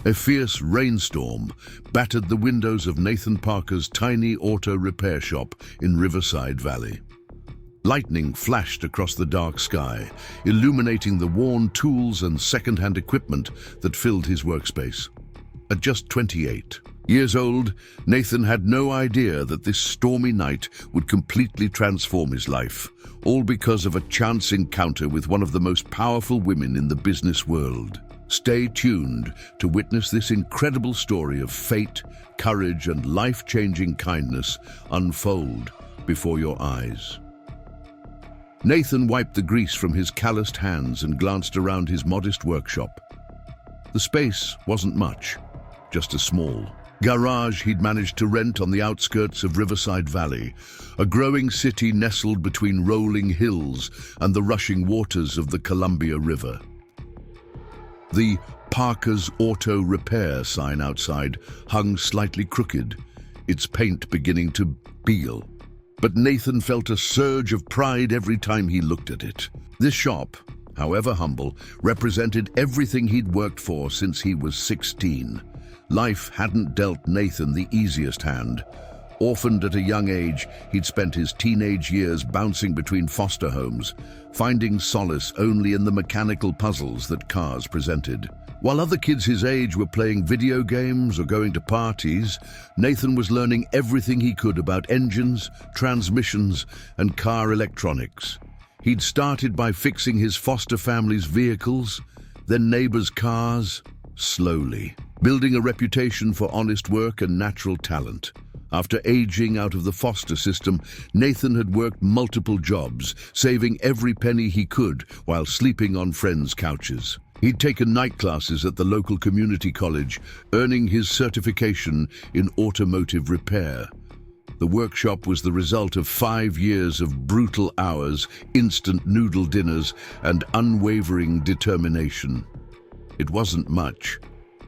A fierce rainstorm battered the windows of Nathan Parker's tiny auto repair shop in Riverside Valley. Lightning flashed across the dark sky, illuminating the worn tools and second-hand equipment that filled his workspace. At just 28 years old, Nathan had no idea that this stormy night would completely transform his life, all because of a chance encounter with one of the most powerful women in the business world. Stay tuned to witness this incredible story of fate, courage, and life-changing kindness unfold before your eyes. Nathan wiped the grease from his calloused hands and glanced around his modest workshop. The space wasn't much, just a small garage he'd managed to rent on the outskirts of Riverside Valley, a growing city nestled between rolling hills and the rushing waters of the Columbia River. The Parker's Auto Repair sign outside hung slightly crooked, its paint beginning to peel. But Nathan felt a surge of pride every time he looked at it. This shop, however humble, represented everything he'd worked for since he was 16. Life hadn't dealt Nathan the easiest hand. Orphaned at a young age, he'd spent his teenage years bouncing between foster homes, finding solace only in the mechanical puzzles that cars presented. While other kids his age were playing video games or going to parties, Nathan was learning everything he could about engines, transmissions, and car electronics. He'd started by fixing his foster family's vehicles, then neighbors' cars, slowly, building a reputation for honest work and natural talent. After aging out of the foster system, Nathan had worked multiple jobs, saving every penny he could while sleeping on friends' couches. He'd taken night classes at the local community college, earning his certification in automotive repair. The workshop was the result of 5 years of brutal hours, instant noodle dinners, and unwavering determination. It wasn't much,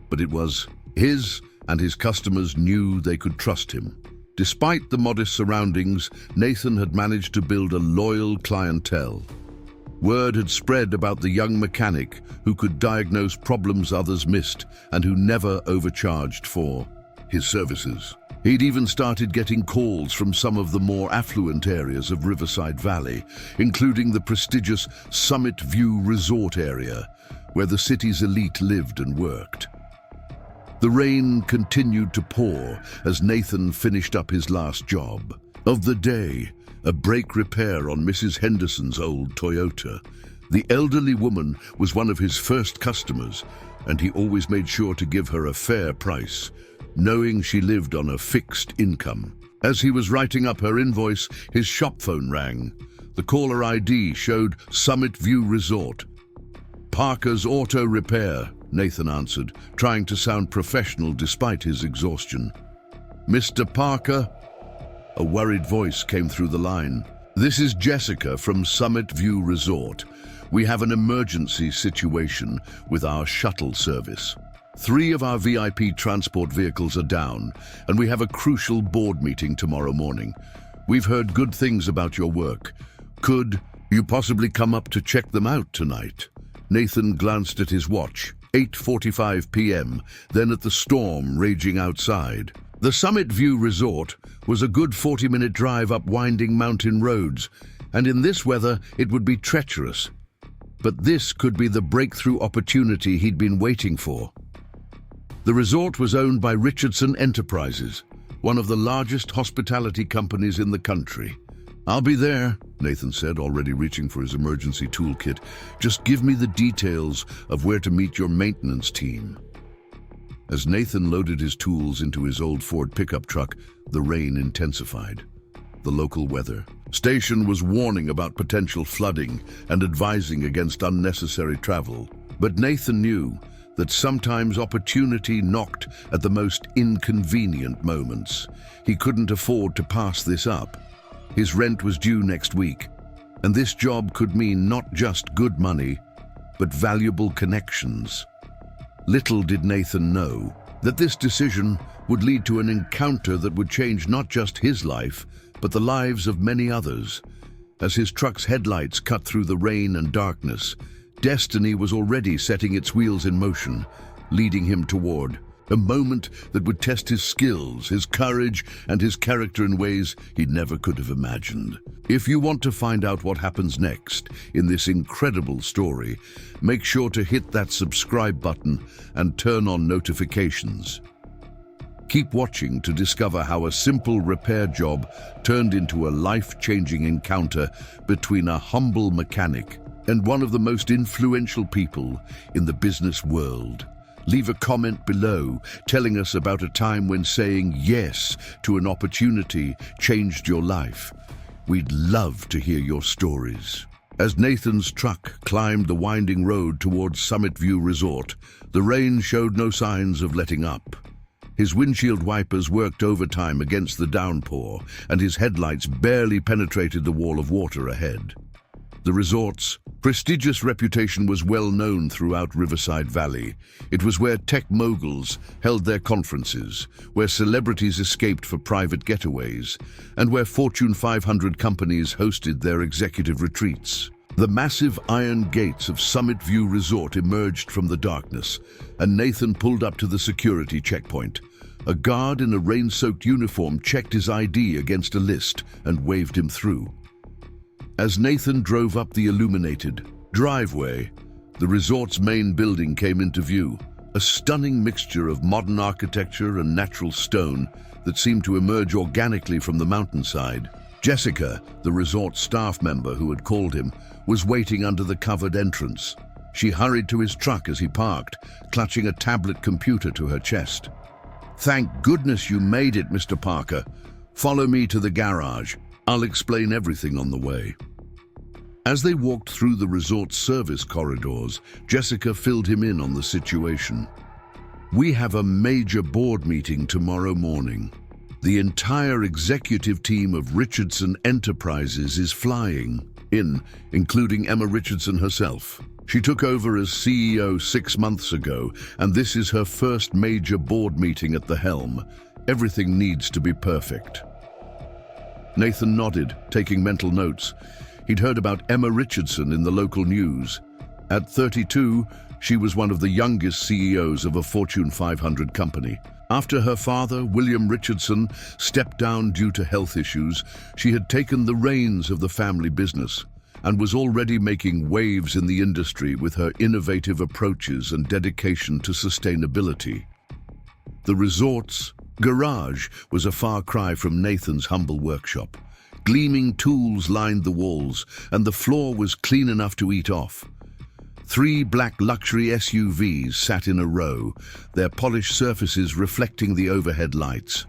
but it was his, and his customers knew they could trust him. Despite the modest surroundings, Nathan had managed to build a loyal clientele. Word had spread about the young mechanic who could diagnose problems others missed and who never overcharged for his services. He'd even started getting calls from some of the more affluent areas of Riverside Valley, including the prestigious Summit View Resort area, where the city's elite lived and worked. The rain continued to pour as Nathan finished up his last job of the day, a brake repair on Mrs. Henderson's old Toyota. The elderly woman was one of his first customers, and he always made sure to give her a fair price, knowing she lived on a fixed income. As he was writing up her invoice, his shop phone rang. The caller ID showed Summit View Resort. "Parker's Auto Repair," Nathan answered, trying to sound professional despite his exhaustion. "Mr. Parker?" A worried voice came through the line. "This is Jessica from Summit View Resort. We have an emergency situation with our shuttle service. 3 of our VIP transport vehicles are down, and we have a crucial board meeting tomorrow morning. We've heard good things about your work. Could you possibly come up to check them out tonight?" Nathan glanced at his watch. 8:45 p.m., then at the storm raging outside. The Summit View Resort was a good 40-minute drive up winding mountain roads, and in this weather it would be treacherous. But this could be the breakthrough opportunity he'd been waiting for. The resort was owned by Richardson Enterprises, one of the largest hospitality companies in the country. "I'll be there," Nathan said, already reaching for his emergency toolkit. "Just give me the details of where to meet your maintenance team." As Nathan loaded his tools into his old Ford pickup truck, the rain intensified. The local weather station was warning about potential flooding and advising against unnecessary travel. But Nathan knew that sometimes opportunity knocked at the most inconvenient moments. He couldn't afford to pass this up. His rent was due next week, and this job could mean not just good money, but valuable connections. Little did Nathan know that this decision would lead to an encounter that would change not just his life, but the lives of many others. As his truck's headlights cut through the rain and darkness, destiny was already setting its wheels in motion, leading him toward. A moment that would test his skills, his courage, and his character in ways he never could have imagined. If you want to find out what happens next in this incredible story, make sure to hit that subscribe button and turn on notifications. Keep watching to discover how a simple repair job turned into a life-changing encounter between a humble mechanic and one of the most influential people in the business world. Leave a comment below telling us about a time when saying yes to an opportunity changed your life. We'd love to hear your stories. As Nathan's truck climbed the winding road towards Summit View Resort, the rain showed no signs of letting up. His windshield wipers worked overtime against the downpour, and his headlights barely penetrated the wall of water ahead. The resort's prestigious reputation was well known throughout Riverside Valley. It was where tech moguls held their conferences, where celebrities escaped for private getaways, and where Fortune 500 companies hosted their executive retreats. The massive iron gates of Summit View Resort emerged from the darkness, and Nathan pulled up to the security checkpoint. A guard in a rain-soaked uniform checked his ID against a list and waved him through. As Nathan drove up the illuminated driveway, the resort's main building came into view, a stunning mixture of modern architecture and natural stone that seemed to emerge organically from the mountainside. Jessica, the resort staff member who had called him, was waiting under the covered entrance. She hurried to his truck as he parked, clutching a tablet computer to her chest. "Thank goodness you made it, Mr. Parker. Follow me to the garage. I'll explain everything on the way." As they walked through the resort's service corridors, Jessica filled him in on the situation. "We have a major board meeting tomorrow morning. The entire executive team of Richardson Enterprises is flying in, including Emma Richardson herself. She took over as CEO 6 months ago, and this is her first major board meeting at the helm. Everything needs to be perfect." Nathan nodded, taking mental notes. He'd heard about Emma Richardson in the local news. At 32, she was one of the youngest CEOs of a Fortune 500 company. After her father, William Richardson, stepped down due to health issues, she had taken the reins of the family business and was already making waves in the industry with her innovative approaches and dedication to sustainability. The resort's garage was a far cry from Nathan's humble workshop. Gleaming tools lined the walls, and the floor was clean enough to eat off. 3 black luxury SUVs sat in a row, their polished surfaces reflecting the overhead lights.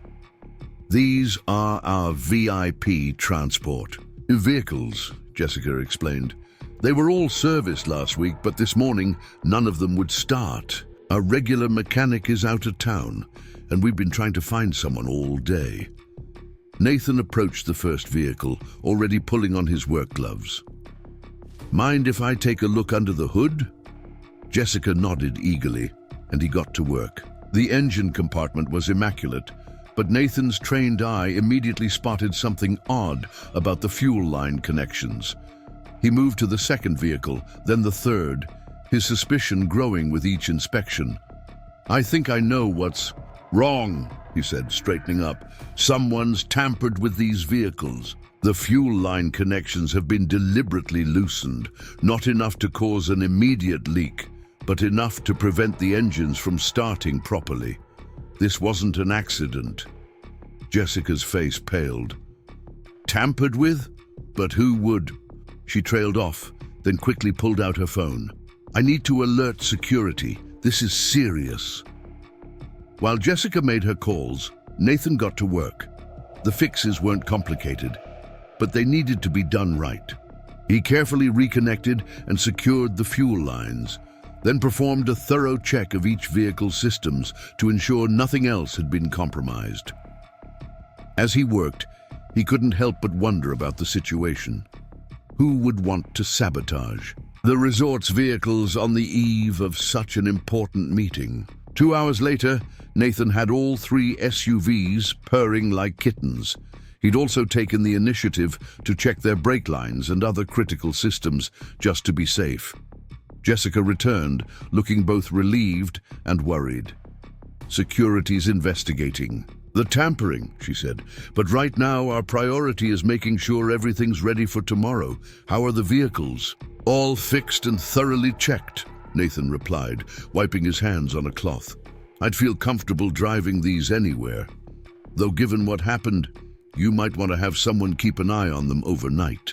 "These are our VIP transport vehicles," Jessica explained. "They were all serviced last week, but this morning none of them would start. Our regular mechanic is out of town, and we've been trying to find someone all day." Nathan approached the first vehicle, already pulling on his work gloves. "Mind if I take a look under the hood?" Jessica nodded eagerly, and he got to work. The engine compartment was immaculate, but Nathan's trained eye immediately spotted something odd about the fuel line connections. He moved to the second vehicle, then the third, his suspicion growing with each inspection. "I think I know what's wrong," he said, straightening up. "Someone's tampered with these vehicles. The fuel line connections have been deliberately loosened, not enough to cause an immediate leak, but enough to prevent the engines from starting properly. This wasn't an accident." Jessica's face paled. "Tampered with? But who would?" She trailed off, then quickly pulled out her phone. "I need to alert security. This is serious." While Jessica made her calls, Nathan got to work. The fixes weren't complicated, but they needed to be done right. He carefully reconnected and secured the fuel lines, then performed a thorough check of each vehicle's systems to ensure nothing else had been compromised. As he worked, he couldn't help but wonder about the situation. Who would want to sabotage the resort's vehicles on the eve of such an important meeting? 2 hours later, Nathan had all 3 SUVs purring like kittens. He'd also taken the initiative to check their brake lines and other critical systems just to be safe. Jessica returned, looking both relieved and worried. "Security's investigating the tampering," she said. "But right now our priority is making sure everything's ready for tomorrow. How are the vehicles?" "All fixed and thoroughly checked," Nathan replied, wiping his hands on a cloth. "I'd feel comfortable driving these anywhere. Though given what happened, you might want to have someone keep an eye on them overnight."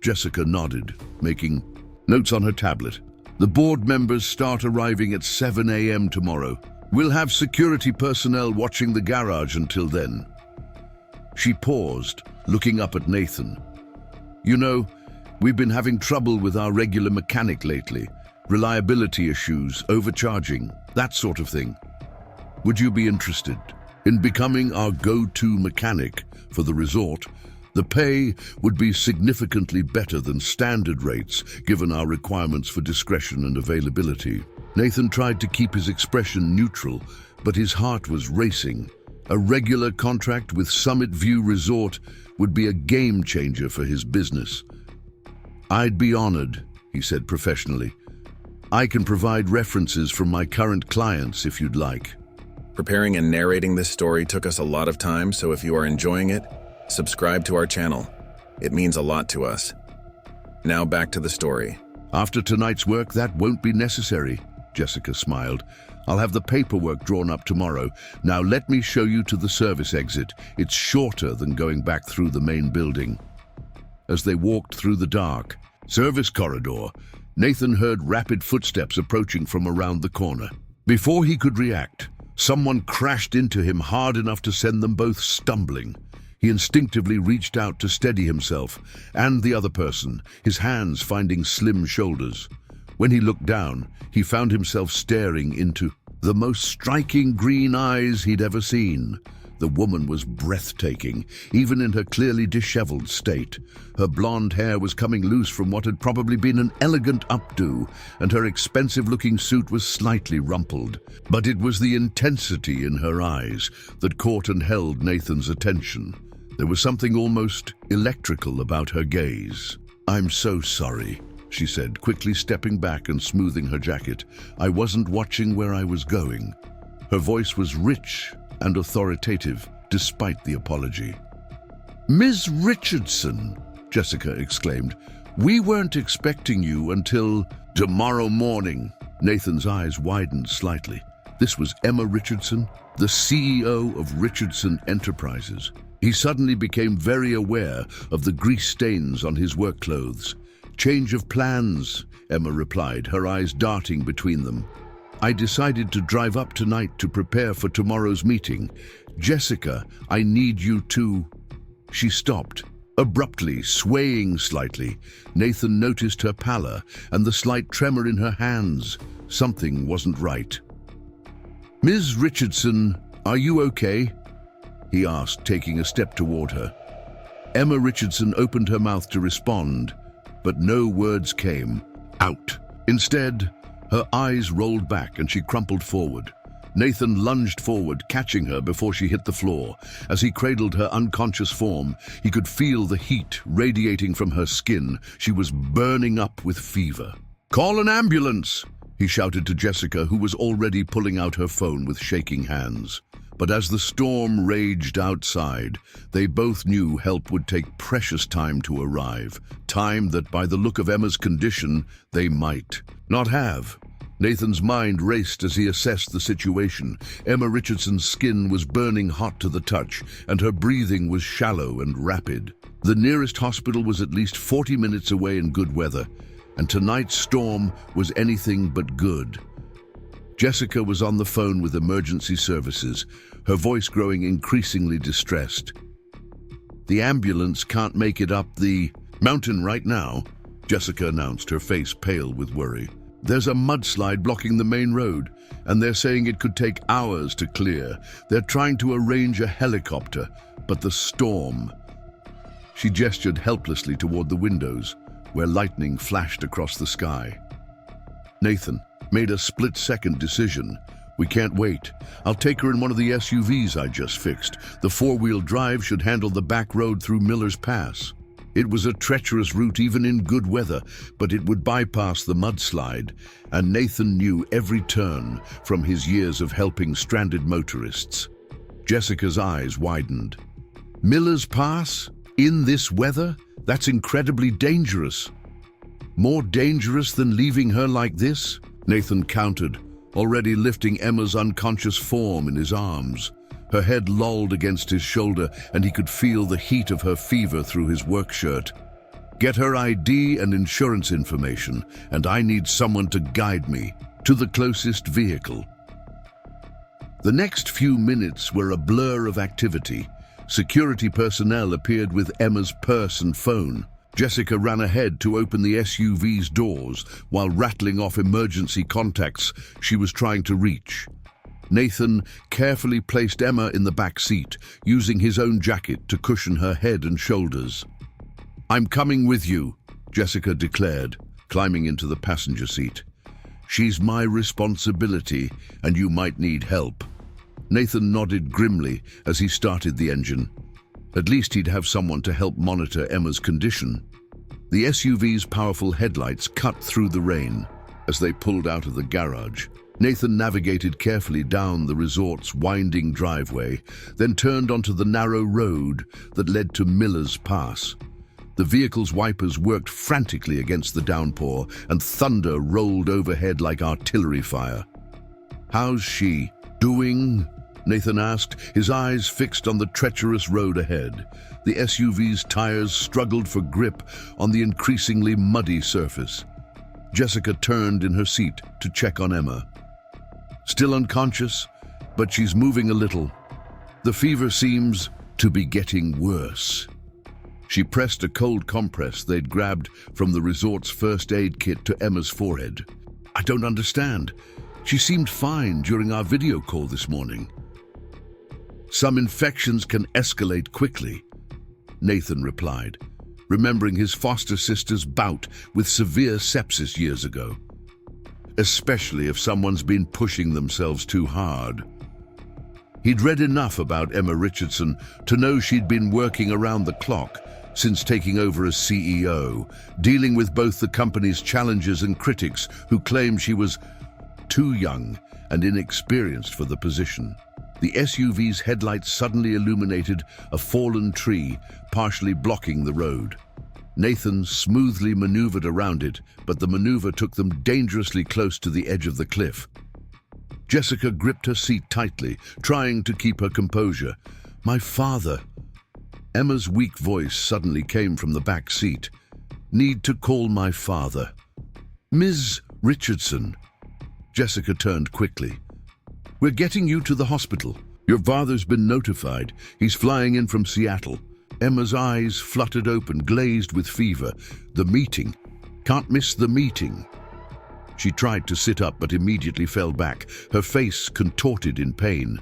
Jessica nodded, making notes on her tablet. "The board members start arriving at 7 a.m. tomorrow. We'll have security personnel watching the garage until then." She paused, looking up at Nathan. "You know, we've been having trouble with our regular mechanic lately. Reliability issues, overcharging, that sort of thing. Would you be interested in becoming our go-to mechanic for the resort? The pay would be significantly better than standard rates, given our requirements for discretion and availability." Nathan tried to keep his expression neutral, but his heart was racing. A regular contract with Summit View Resort would be a game changer for his business. "I'd be honored," he said professionally. "I can provide references from my current clients if you'd like." Preparing and narrating this story took us a lot of time, so if you are enjoying it, subscribe to our channel. It means a lot to us. Now back to the story. "After tonight's work, that won't be necessary," Jessica smiled. "I'll have the paperwork drawn up tomorrow. Now let me show you to the service exit. It's shorter than going back through the main building." As they walked through the dark service corridor, Nathan heard rapid footsteps approaching from around the corner. Before he could react, someone crashed into him hard enough to send them both stumbling. He instinctively reached out to steady himself and the other person, his hands finding slim shoulders. When he looked down, he found himself staring into the most striking green eyes he'd ever seen. The woman was breathtaking, even in her clearly disheveled state. Her blonde hair was coming loose from what had probably been an elegant updo, and her expensive-looking suit was slightly rumpled. But it was the intensity in her eyes that caught and held Nathan's attention. There was something almost electrical about her gaze. "I'm so sorry," she said, quickly stepping back and smoothing her jacket. "I wasn't watching where I was going." Her voice was rich and authoritative, despite the apology. "Ms. Richardson," Jessica exclaimed, "we weren't expecting you until tomorrow morning." Nathan's eyes widened slightly. This was Emma Richardson, the CEO of Richardson Enterprises. He suddenly became very aware of the grease stains on his work clothes. "Change of plans," Emma replied, her eyes darting between them. "I decided to drive up tonight to prepare for tomorrow's meeting. Jessica, I need you to—" She stopped, abruptly, swaying slightly. Nathan noticed her pallor and the slight tremor in her hands. Something wasn't right. "Ms. Richardson, are you okay?" he asked, taking a step toward her. Emma Richardson opened her mouth to respond, but no words came out. Instead, her eyes rolled back and she crumpled forward. Nathan lunged forward, catching her before she hit the floor. As he cradled her unconscious form, he could feel the heat radiating from her skin. She was burning up with fever. "Call an ambulance!" he shouted to Jessica, who was already pulling out her phone with shaking hands. But as the storm raged outside, they both knew help would take precious time to arrive. Time that, by the look of Emma's condition, they might not have. Nathan's mind raced as he assessed the situation. Emma Richardson's skin was burning hot to the touch, and her breathing was shallow and rapid. The nearest hospital was at least 40 minutes away in good weather, and tonight's storm was anything but good. Jessica was on the phone with emergency services, her voice growing increasingly distressed. "The ambulance can't make it up the mountain right now," Jessica announced, her face pale with worry. "There's a mudslide blocking the main road, and they're saying it could take hours to clear. They're trying to arrange a helicopter, but the storm—" She gestured helplessly toward the windows, where lightning flashed across the sky. Nathan made a split-second decision. "We can't wait. I'll take her in one of the SUVs I just fixed. The four-wheel drive should handle the back road through Miller's Pass." It was a treacherous route even in good weather, but it would bypass the mudslide, and Nathan knew every turn from his years of helping stranded motorists. Jessica's eyes widened. Miller's Pass? In this weather? That's incredibly dangerous. More dangerous than leaving her like this? Nathan countered, already lifting Emma's unconscious form in his arms. Her head lolled against his shoulder, and he could feel the heat of her fever through his work shirt. Get her ID and insurance information, and I need someone to guide me to the closest vehicle. The next few minutes were a blur of activity. Security personnel appeared with Emma's purse and phone. Jessica ran ahead to open the SUV's doors while rattling off emergency contacts she was trying to reach. Nathan carefully placed Emma in the back seat, using his own jacket to cushion her head and shoulders. "I'm coming with you," Jessica declared, climbing into the passenger seat. "She's my responsibility, and you might need help." Nathan nodded grimly as he started the engine. At least he'd have someone to help monitor Emma's condition. The SUV's powerful headlights cut through the rain as they pulled out of the garage. Nathan navigated carefully down the resort's winding driveway, then turned onto the narrow road that led to Miller's Pass. The vehicle's wipers worked frantically against the downpour, and thunder rolled overhead like artillery fire. "How's she doing?" Nathan asked, his eyes fixed on the treacherous road ahead. The SUV's tires struggled for grip on the increasingly muddy surface. Jessica turned in her seat to check on Emma. "Still unconscious, but she's moving a little. The fever seems to be getting worse." She pressed a cold compress they'd grabbed from the resort's first aid kit to Emma's forehead. "I don't understand. She seemed fine during our video call this morning." "Some infections can escalate quickly," Nathan replied, remembering his foster sister's bout with severe sepsis years ago. "Especially if someone's been pushing themselves too hard." He'd read enough about Emma Richardson to know she'd been working around the clock since taking over as CEO, dealing with both the company's challenges and critics who claimed she was too young and inexperienced for the position. The SUV's headlights suddenly illuminated a fallen tree, partially blocking the road. Nathan smoothly maneuvered around it, but the maneuver took them dangerously close to the edge of the cliff. Jessica gripped her seat tightly, trying to keep her composure. "My father." Emma's weak voice suddenly came from the back seat. "Need to call my father." "Ms. Richardson." Jessica turned quickly. "We're getting you to the hospital. Your father's been notified. He's flying in from Seattle." Emma's eyes fluttered open, glazed with fever. "The meeting. Can't miss the meeting." She tried to sit up but immediately fell back, her face contorted in pain.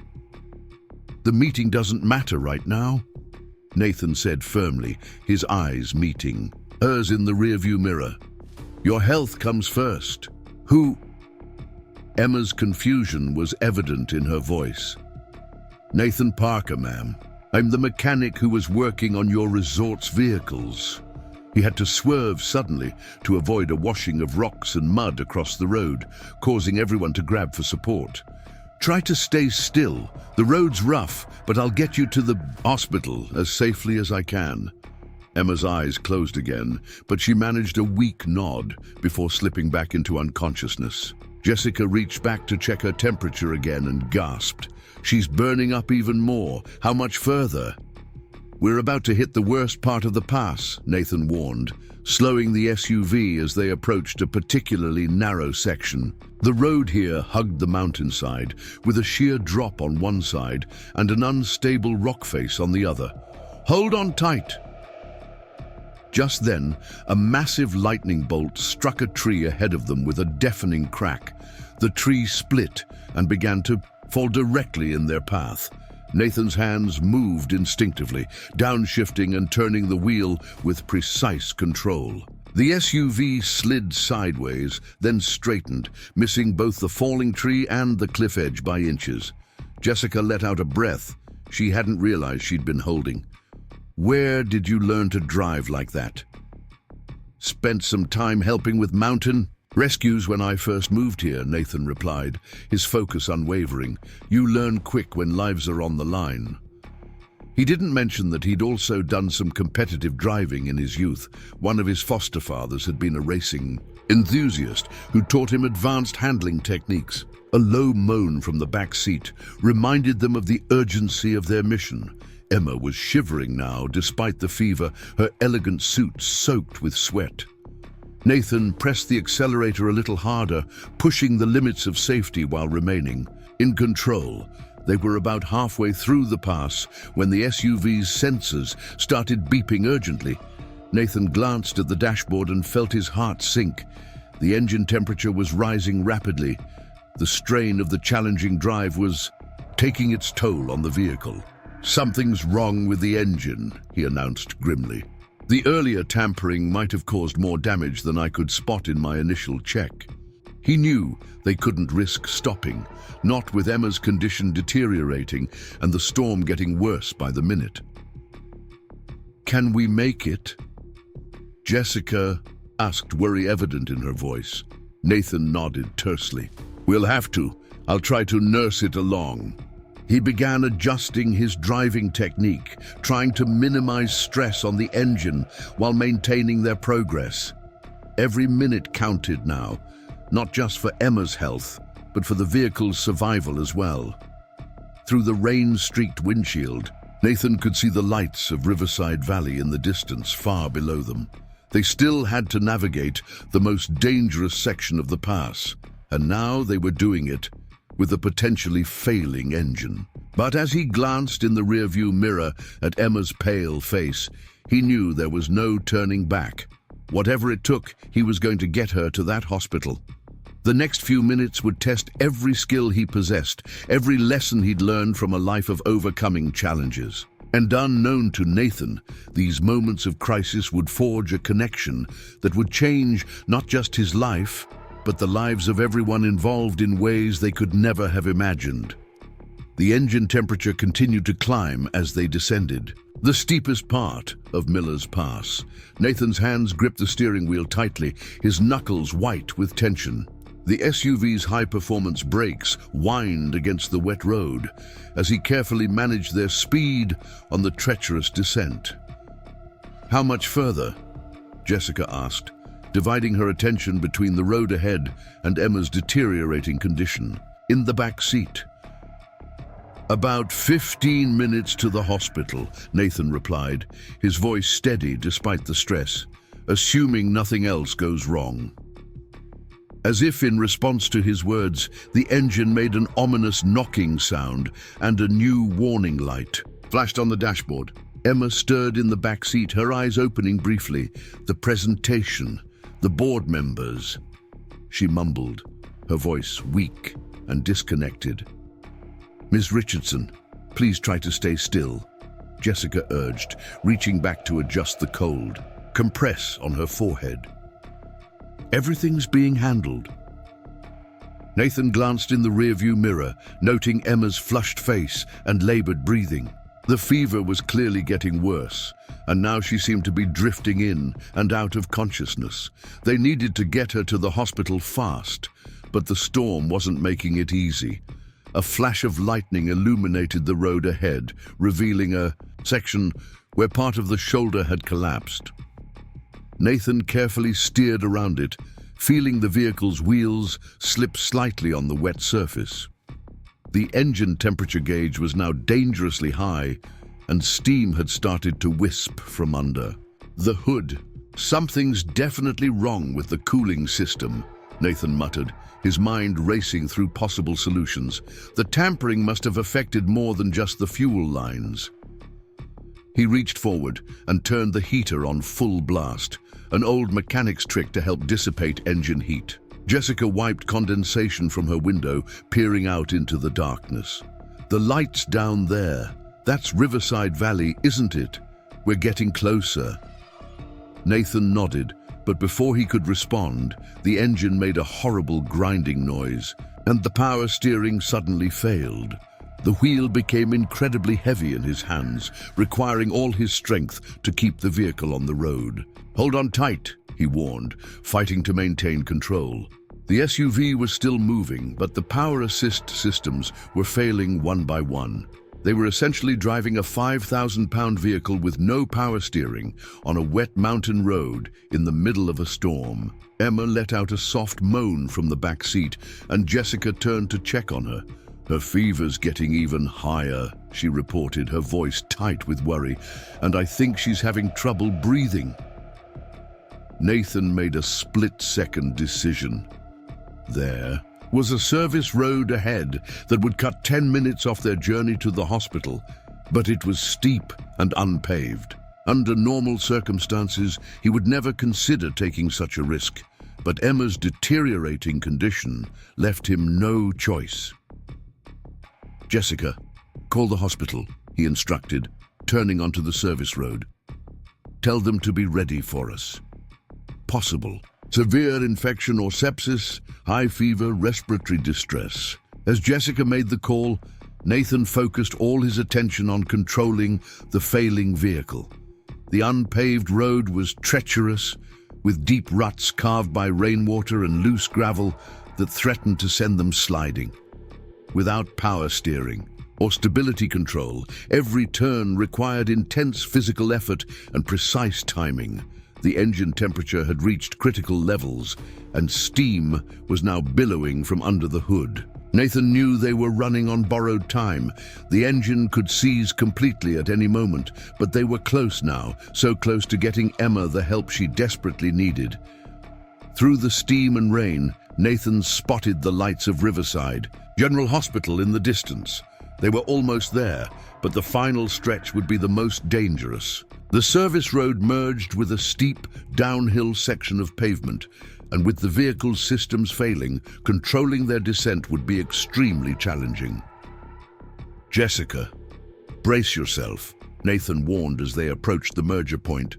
"The meeting doesn't matter right now," Nathan said firmly, his eyes meeting hers in the rearview mirror. "Your health comes first." "Who?" Emma's confusion was evident in her voice. "Nathan Parker, ma'am. I'm the mechanic who was working on your resort's vehicles." He had to swerve suddenly to avoid a washing of rocks and mud across the road, causing everyone to grab for support. "Try to stay still. The road's rough, but I'll get you to the hospital as safely as I can." Emma's eyes closed again, but she managed a weak nod before slipping back into unconsciousness. Jessica reached back to check her temperature again and gasped. "She's burning up even more. How much further?" "We're about to hit the worst part of the pass," Nathan warned, slowing the SUV as they approached a particularly narrow section. The road here hugged the mountainside, with a sheer drop on one side and an unstable rock face on the other. "Hold on tight." Just then, a massive lightning bolt struck a tree ahead of them with a deafening crack. The tree split and began to fall directly in their path. Nathan's hands moved instinctively, downshifting and turning the wheel with precise control. The SUV slid sideways, then straightened, missing both the falling tree and the cliff edge by inches. Jessica let out a breath she hadn't realized she'd been holding. Where did you learn to drive like that? Spent some time helping with mountain rescues when I first moved here, Nathan replied, his focus unwavering. You learn quick when lives are on the line. He didn't mention that he'd also done some competitive driving in his youth. One of his foster fathers had been a racing enthusiast who taught him advanced handling techniques. A low moan from the back seat reminded them of the urgency of their mission. Emma was shivering now, despite the fever, her elegant suit soaked with sweat. Nathan pressed the accelerator a little harder, pushing the limits of safety while remaining in control. They were about halfway through the pass when the SUV's sensors started beeping urgently. Nathan glanced at the dashboard and felt his heart sink. The engine temperature was rising rapidly. The strain of the challenging drive was taking its toll on the vehicle. Something's wrong with the engine, he announced grimly. The earlier tampering might have caused more damage than I could spot in my initial check. He knew they couldn't risk stopping, not with Emma's condition deteriorating and the storm getting worse by the minute. Can we make it? Jessica asked, worry evident in her voice. Nathan nodded tersely. We'll have to. I'll try to nurse it along. He began adjusting his driving technique, trying to minimize stress on the engine while maintaining their progress. Every minute counted now, not just for Emma's health, but for the vehicle's survival as well. Through the rain-streaked windshield, Nathan could see the lights of Riverside Valley in the distance far below them. They still had to navigate the most dangerous section of the pass, and now they were doing it with a potentially failing engine. But as he glanced in the rearview mirror at Emma's pale face, he knew there was no turning back. Whatever it took, he was going to get her to that hospital. The next few minutes would test every skill he possessed, every lesson he'd learned from a life of overcoming challenges. And unknown to Nathan, these moments of crisis would forge a connection that would change not just his life, but the lives of everyone involved in ways they could never have imagined. The engine temperature continued to climb as they descended. The steepest part of Miller's Pass. Nathan's hands gripped the steering wheel tightly, his knuckles white with tension. The SUV's high-performance brakes whined against the wet road as he carefully managed their speed on the treacherous descent. How much further? Jessica asked, dividing her attention between the road ahead and Emma's deteriorating condition. In the back seat. About 15 minutes to the hospital, Nathan replied, his voice steady despite the stress, assuming nothing else goes wrong. As if in response to his words, the engine made an ominous knocking sound and a new warning light flashed on the dashboard. Emma stirred in the back seat, her eyes opening briefly. The presentation, the board members. She mumbled, her voice weak and disconnected. Ms. Richardson, please try to stay still, Jessica urged, reaching back to adjust the cold compress on her forehead. Everything's being handled. Nathan glanced in the rearview mirror, noting Emma's flushed face and labored breathing. The fever was clearly getting worse, and now she seemed to be drifting in and out of consciousness. They needed to get her to the hospital fast, but the storm wasn't making it easy. A flash of lightning illuminated the road ahead, revealing a section where part of the shoulder had collapsed. Nathan carefully steered around it, feeling the vehicle's wheels slip slightly on the wet surface. The engine temperature gauge was now dangerously high, and steam had started to wisp from under. The hood. Something's definitely wrong with the cooling system, Nathan muttered, his mind racing through possible solutions. The tampering must have affected more than just the fuel lines. He reached forward and turned the heater on full blast, an old mechanic's trick to help dissipate engine heat. Jessica wiped condensation from her window, peering out into the darkness. The lights down there. That's Riverside Valley, isn't it? We're getting closer. Nathan nodded, but before he could respond, the engine made a horrible grinding noise, and the power steering suddenly failed. The wheel became incredibly heavy in his hands, requiring all his strength to keep the vehicle on the road. "Hold on tight," he warned, fighting to maintain control. The SUV was still moving, but the power assist systems were failing one by one. They were essentially driving a 5,000-pound vehicle with no power steering on a wet mountain road in the middle of a storm. Emma let out a soft moan from the back seat, and Jessica turned to check on her. "Her fever's getting even higher," she reported, her voice tight with worry, "and I think she's having trouble breathing." Nathan made a split-second decision. There was a service road ahead that would cut 10 minutes off their journey to the hospital, but it was steep and unpaved. Under normal circumstances, he would never consider taking such a risk, but Emma's deteriorating condition left him no choice. "Jessica, call the hospital," he instructed, turning onto the service road. "Tell them to be ready for us. Possible severe infection or sepsis, high fever, respiratory distress." As Jessica made the call, Nathan focused all his attention on controlling the failing vehicle. The unpaved road was treacherous, with deep ruts carved by rainwater and loose gravel that threatened to send them sliding. Without power steering or stability control, every turn required intense physical effort and precise timing. The engine temperature had reached critical levels, and steam was now billowing from under the hood. Nathan knew they were running on borrowed time. The engine could seize completely at any moment, but they were close now, so close to getting Emma the help she desperately needed. Through the steam and rain, Nathan spotted the lights of Riverside General Hospital in the distance. They were almost there, but the final stretch would be the most dangerous. The service road merged with a steep, downhill section of pavement, and with the vehicle's systems failing, controlling their descent would be extremely challenging. "Jessica, brace yourself," Nathan warned as they approached the merger point.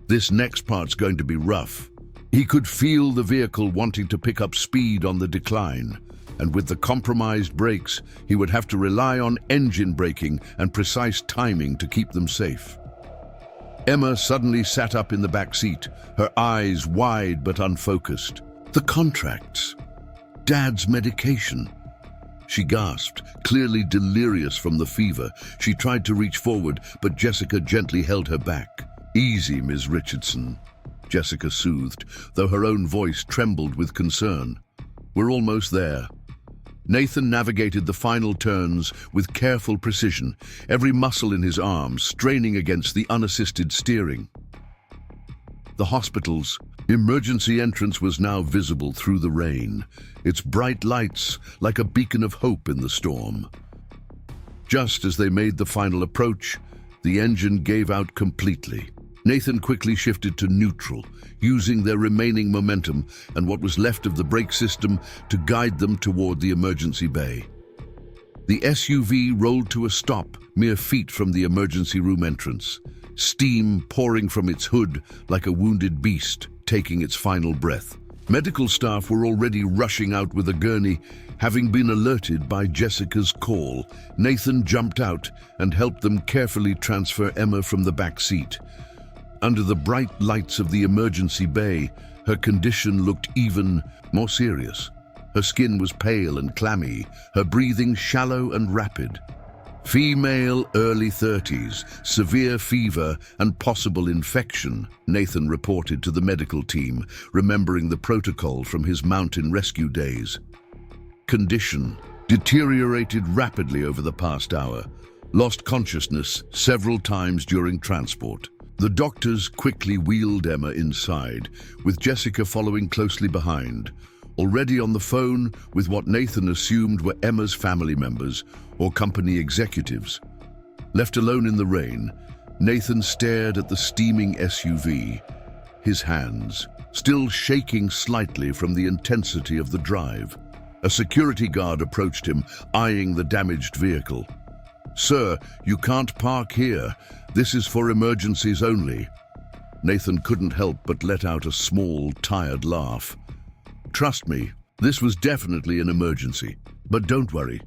"This next part's going to be rough." He could feel the vehicle wanting to pick up speed on the decline, and with the compromised brakes, he would have to rely on engine braking and precise timing to keep them safe. Emma suddenly sat up in the back seat, her eyes wide but unfocused. "The contracts. Dad's medication." She gasped, clearly delirious from the fever. She tried to reach forward, but Jessica gently held her back. "Easy, Ms. Richardson," Jessica soothed, though her own voice trembled with concern. "We're almost there." Nathan navigated the final turns with careful precision, every muscle in his arms straining against the unassisted steering. The hospital's emergency entrance was now visible through the rain, its bright lights like a beacon of hope in the storm. Just as they made the final approach, the engine gave out completely. Nathan quickly shifted to neutral, using their remaining momentum and what was left of the brake system to guide them toward the emergency bay. The SUV rolled to a stop mere feet from the emergency room entrance, steam pouring from its hood like a wounded beast taking its final breath. Medical staff were already rushing out with a gurney, having been alerted by Jessica's call. Nathan jumped out and helped them carefully transfer Emma from the back seat. Under the bright lights of the emergency bay, her condition looked even more serious. Her skin was pale and clammy, her breathing shallow and rapid. "Female, early 30s, severe fever and possible infection," Nathan reported to the medical team, remembering the protocol from his mountain rescue days. "Condition deteriorated rapidly over the past hour, lost consciousness several times during transport." The doctors quickly wheeled Emma inside, with Jessica following closely behind, already on the phone with what Nathan assumed were Emma's family members or company executives. Left alone in the rain, Nathan stared at the steaming SUV, his hands still shaking slightly from the intensity of the drive. A security guard approached him, eyeing the damaged vehicle. "Sir, you can't park here. This is for emergencies only." Nathan couldn't help but let out a small, tired laugh. "Trust me, this was definitely an emergency. But don't worry,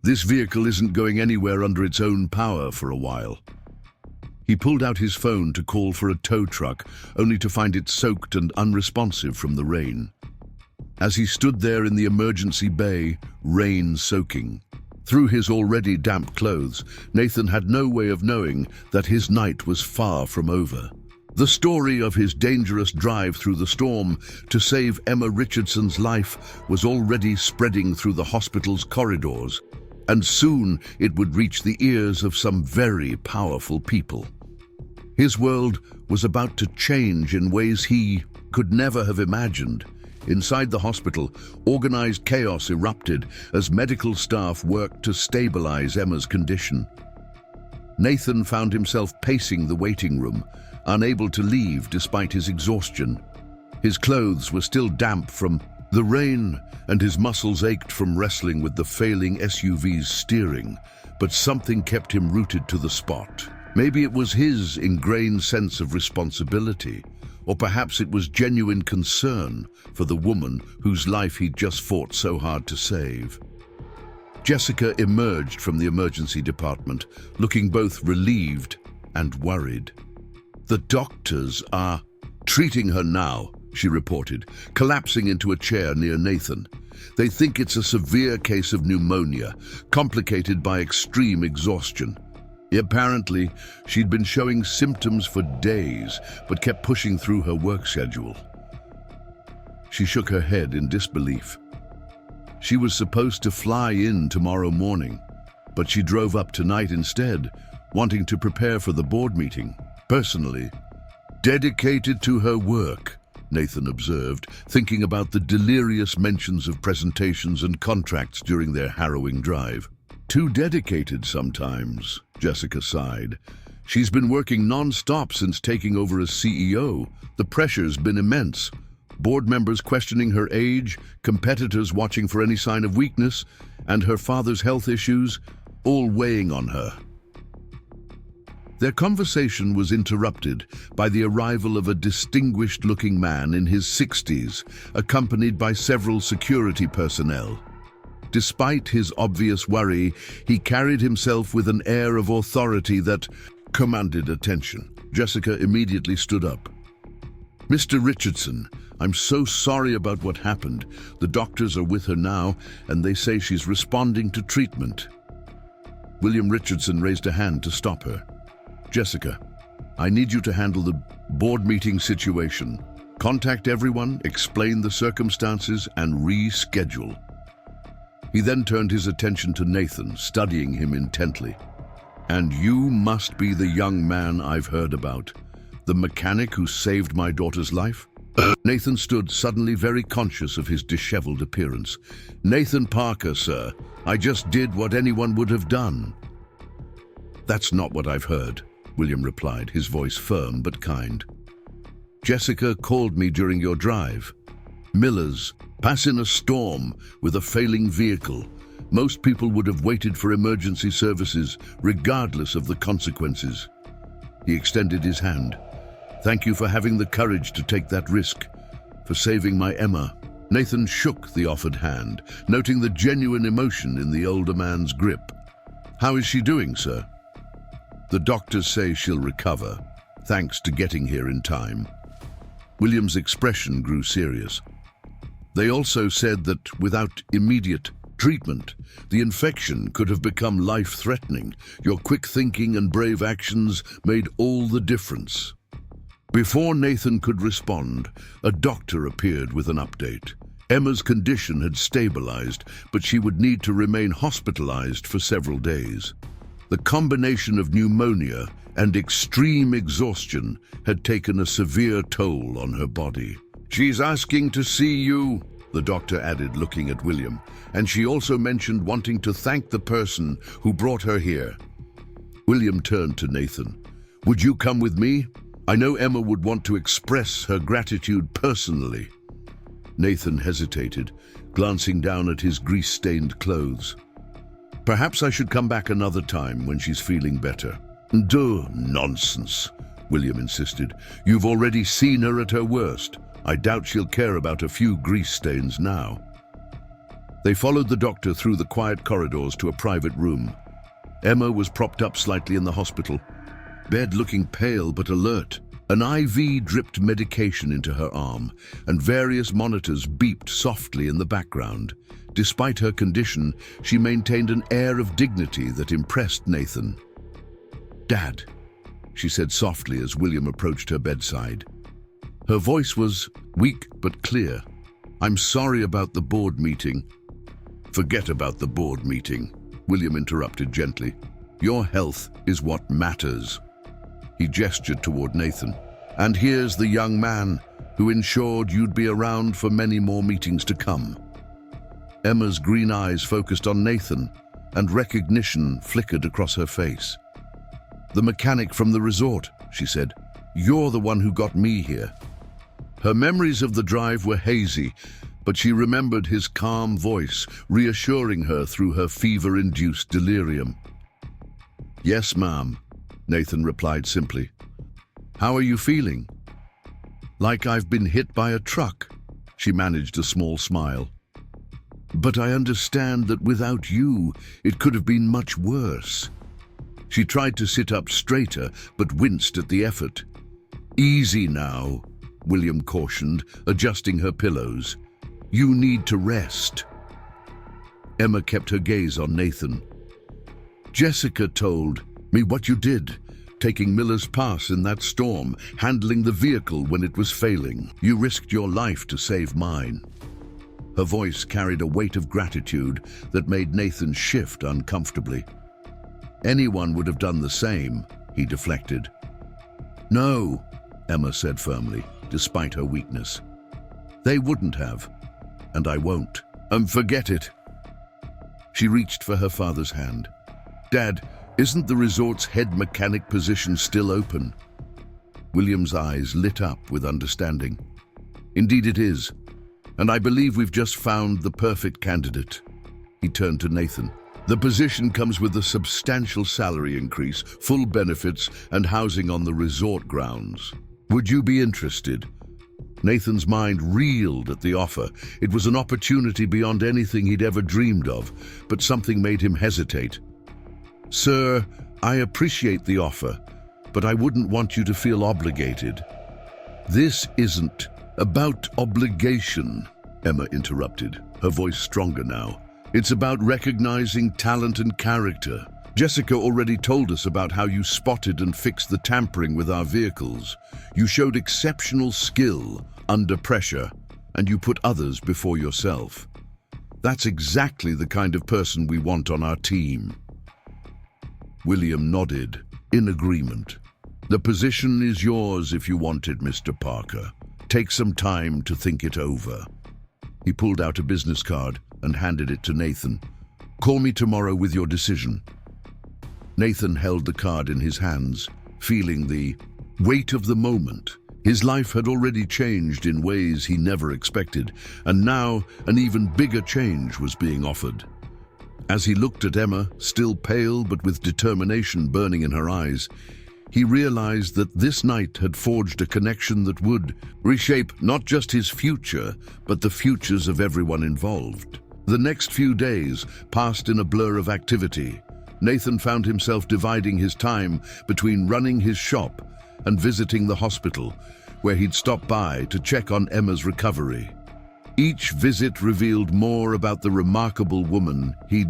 This vehicle isn't going anywhere under its own power for a while. He pulled out his phone to call for a tow truck, only to find it soaked and unresponsive from the rain. As he stood there in the emergency bay, rain soaking, through his already damp clothes, Nathan had no way of knowing that his night was far from over. The story of his dangerous drive through the storm to save Emma Richardson's life was already spreading through the hospital's corridors, and soon it would reach the ears of some very powerful people. His world was about to change in ways he could never have imagined. Inside the hospital, organized chaos erupted as medical staff worked to stabilize Emma's condition. Nathan found himself pacing the waiting room, unable to leave despite his exhaustion. His clothes were still damp from the rain, and his muscles ached from wrestling with the failing SUV's steering, but something kept him rooted to the spot. Maybe it was his ingrained sense of responsibility, or perhaps it was genuine concern for the woman whose life he'd just fought so hard to save. Jessica emerged from the emergency department, looking both relieved and worried. "The doctors are treating her now," she reported, collapsing into a chair near Nathan. "They think it's a severe case of pneumonia, complicated by extreme exhaustion." Apparently, she'd been showing symptoms for days, but kept pushing through her work schedule. She shook her head in disbelief. She was supposed to fly in tomorrow morning, but she drove up tonight instead, wanting to prepare for the board meeting. Personally, dedicated to her work, Nathan observed, thinking about the delirious mentions of presentations and contracts during their harrowing drive. "Too dedicated sometimes," Jessica sighed. "She's been working non-stop since taking over as CEO. The pressure's been immense. Board members questioning her age, competitors watching for any sign of weakness, and her father's health issues, all weighing on her." Their conversation was interrupted by the arrival of a distinguished-looking man in his 60s, accompanied by several security personnel. Despite his obvious worry, he carried himself with an air of authority that commanded attention. Jessica immediately stood up. "Mr. Richardson, I'm so sorry about what happened. The doctors are with her now, and they say she's responding to treatment." William Richardson raised a hand to stop her. "Jessica, I need you to handle the board meeting situation. Contact everyone, explain the circumstances, and reschedule." He then turned his attention to Nathan, studying him intently. "And you must be the young man I've heard about, the mechanic who saved my daughter's life?" Nathan stood, suddenly very conscious of his disheveled appearance. "Nathan Parker, sir. I just did what anyone would have done." "That's not what I've heard," William replied, his voice firm but kind. "Jessica called me during your drive. Miller's, pass in a storm with a failing vehicle. Most people would have waited for emergency services, regardless of the consequences." He extended his hand. "Thank you for having the courage to take that risk, for saving my Emma." Nathan shook the offered hand, noting the genuine emotion in the older man's grip. "How is she doing, sir?" "The doctors say she'll recover, thanks to getting here in time." William's expression grew serious. "They also said that without immediate treatment, the infection could have become life-threatening. Your quick thinking and brave actions made all the difference." Before Nathan could respond, a doctor appeared with an update. Emma's condition had stabilized, but she would need to remain hospitalized for several days. The combination of pneumonia and extreme exhaustion had taken a severe toll on her body. "She's asking to see you," the doctor added, looking at William, "and she also mentioned wanting to thank the person who brought her here." William turned to Nathan. "Would you come with me? I know Emma would want to express her gratitude personally." Nathan hesitated, glancing down at his grease-stained clothes. "Perhaps I should come back another time when she's feeling better." "Duh, nonsense," William insisted. "You've already seen her at her worst. I doubt she'll care about a few grease stains now." They followed the doctor through the quiet corridors to a private room. Emma was propped up slightly in the hospital, bed looking pale but alert. An IV dripped medication into her arm, and various monitors beeped softly in the background. Despite her condition, she maintained an air of dignity that impressed Nathan. "Dad," she said softly as William approached her bedside. Her voice was weak but clear. "I'm sorry about the board meeting." "Forget about the board meeting," William interrupted gently. "Your health is what matters." He gestured toward Nathan. "And here's the young man who ensured you'd be around for many more meetings to come." Emma's green eyes focused on Nathan, and recognition flickered across her face. "The mechanic from the resort," she said. "You're the one who got me here." Her memories of the drive were hazy, but she remembered his calm voice, reassuring her through her fever-induced delirium. "Yes, ma'am," Nathan replied simply. "How are you feeling?" "Like I've been hit by a truck," she managed a small smile. "But I understand that without you, it could have been much worse." She tried to sit up straighter, but winced at the effort. "Easy now," William cautioned, adjusting her pillows. "You need to rest." Emma kept her gaze on Nathan. "Jessica told me what you did, taking Miller's Pass in that storm, handling the vehicle when it was failing. You risked your life to save mine." Her voice carried a weight of gratitude that made Nathan shift uncomfortably. "Anyone would have done the same," he deflected. "No," Emma said firmly, despite her weakness. "They wouldn't have, and I won't. Forget it." She reached for her father's hand. "Dad, isn't the resort's head mechanic position still open?" William's eyes lit up with understanding. "Indeed it is, and I believe we've just found the perfect candidate." He turned to Nathan. "The position comes with a substantial salary increase, full benefits, and housing on the resort grounds. Would you be interested?" Nathan's mind reeled at the offer. It was an opportunity beyond anything he'd ever dreamed of, but something made him hesitate. "Sir, I appreciate the offer, but I wouldn't want you to feel obligated." "This isn't about obligation," Emma interrupted, her voice stronger now. "It's about recognizing talent and character. Jessica already told us about how you spotted and fixed the tampering with our vehicles. You showed exceptional skill under pressure, and you put others before yourself. That's exactly the kind of person we want on our team." William nodded, in agreement. "The position is yours if you want it, Mr. Parker. Take some time to think it over." He pulled out a business card and handed it to Nathan. "Call me tomorrow with your decision." Nathan held the card in his hands, feeling the weight of the moment. His life had already changed in ways he never expected, and now an even bigger change was being offered. As he looked at Emma, still pale but with determination burning in her eyes, he realized that this night had forged a connection that would reshape not just his future, but the futures of everyone involved. The next few days passed in a blur of activity. Nathan found himself dividing his time between running his shop and visiting the hospital, where he'd stop by to check on Emma's recovery. Each visit revealed more about the remarkable woman he'd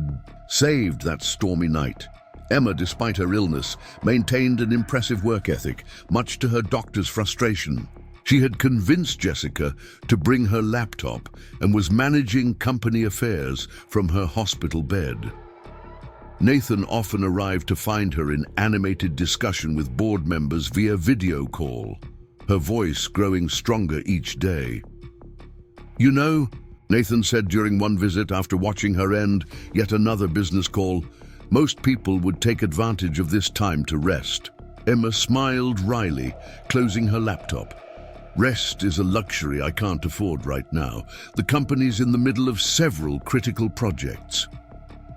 saved that stormy night. Emma, despite her illness, maintained an impressive work ethic, much to her doctor's frustration. She had convinced Jessica to bring her laptop and was managing company affairs from her hospital bed. Nathan often arrived to find her in animated discussion with board members via video call, her voice growing stronger each day. "You know," Nathan said during one visit after watching her end yet another business call, "most people would take advantage of this time to rest." Emma smiled wryly, closing her laptop. "Rest is a luxury I can't afford right now. The company's in the middle of several critical projects."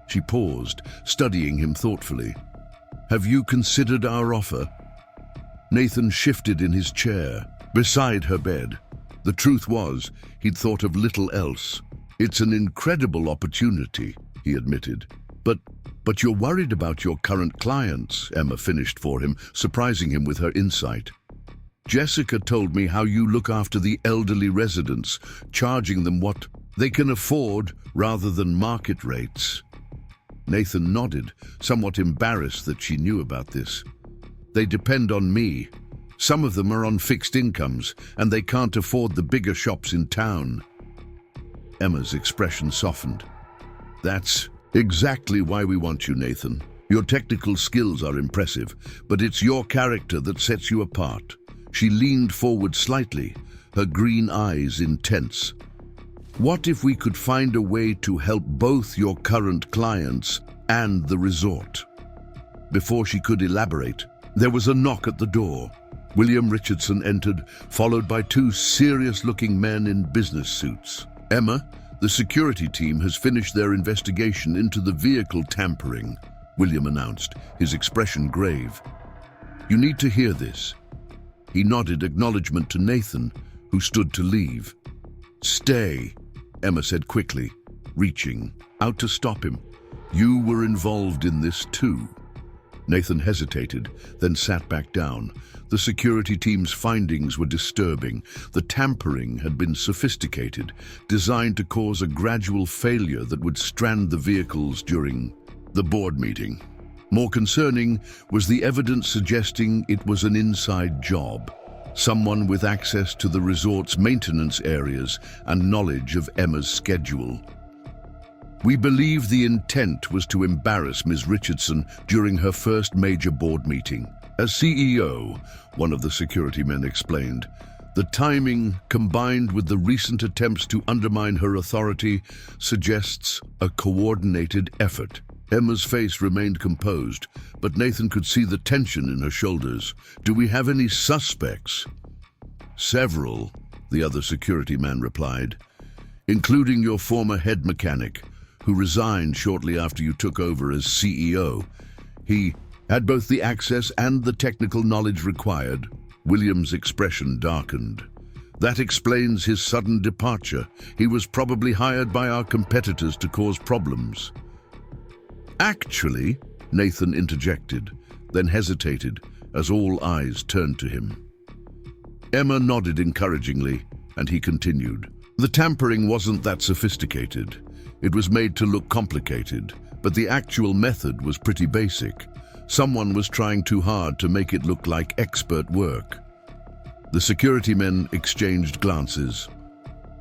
She paused, studying him thoughtfully. "Have you considered our offer?" Nathan shifted in his chair, beside her bed. The truth was, he'd thought of little else. It's an incredible opportunity, he admitted. But you're worried about your current clients, Emma finished for him, surprising him with her insight. Jessica told me how you look after the elderly residents, charging them what they can afford rather than market rates. Nathan nodded, somewhat embarrassed that she knew about this. They depend on me. Some of them are on fixed incomes, and they can't afford the bigger shops in town. Emma's expression softened. That's exactly why we want you, Nathan. Your technical skills are impressive, but it's your character that sets you apart. She leaned forward slightly, her green eyes intense. What if we could find a way to help both your current clients and the resort? Before she could elaborate, there was a knock at the door. William Richardson entered, followed by two serious-looking men in business suits. Emma, the security team has finished their investigation into the vehicle tampering, William announced, his expression grave. You need to hear this. He nodded acknowledgement to Nathan, who stood to leave. Stay, Emma said quickly, reaching out to stop him. You were involved in this too. Nathan hesitated, then sat back down. The security team's findings were disturbing. The tampering had been sophisticated, designed to cause a gradual failure that would strand the vehicles during the board meeting. More concerning was the evidence suggesting it was an inside job, someone with access to the resort's maintenance areas and knowledge of Emma's schedule. We believe the intent was to embarrass Ms. Richardson during her first major board meeting. As CEO, one of the security men explained, the timing, combined with the recent attempts to undermine her authority, suggests a coordinated effort. Emma's face remained composed, but Nathan could see the tension in her shoulders. Do we have any suspects? Several, the other security man replied, including your former head mechanic, who resigned shortly after you took over as CEO. He had both the access and the technical knowledge required. William's expression darkened. That explains his sudden departure. He was probably hired by our competitors to cause problems. Actually, Nathan interjected, then hesitated as all eyes turned to him. Emma nodded encouragingly, and he continued. The tampering wasn't that sophisticated. It was made to look complicated, but the actual method was pretty basic. Someone was trying too hard to make it look like expert work. The security men exchanged glances.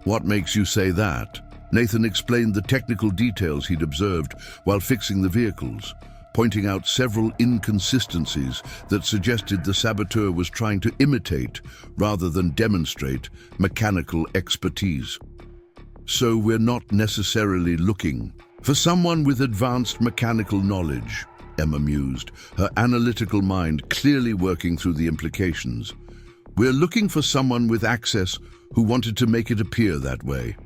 What makes you say that? Nathan explained the technical details he'd observed while fixing the vehicles, pointing out several inconsistencies that suggested the saboteur was trying to imitate, rather than demonstrate, mechanical expertise. So we're not necessarily looking for someone with advanced mechanical knowledge, Emma mused, her analytical mind clearly working through the implications. We're looking for someone with access who wanted to make it appear that way.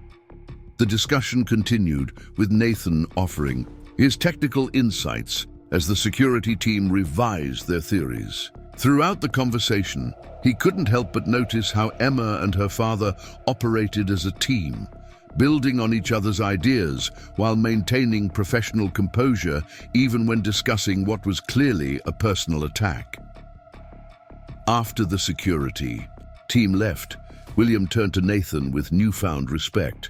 The discussion continued, with Nathan offering his technical insights as the security team revised their theories. Throughout the conversation, he couldn't help but notice how Emma and her father operated as a team, building on each other's ideas while maintaining professional composure even when discussing what was clearly a personal attack. After the security team left, William turned to Nathan with newfound respect.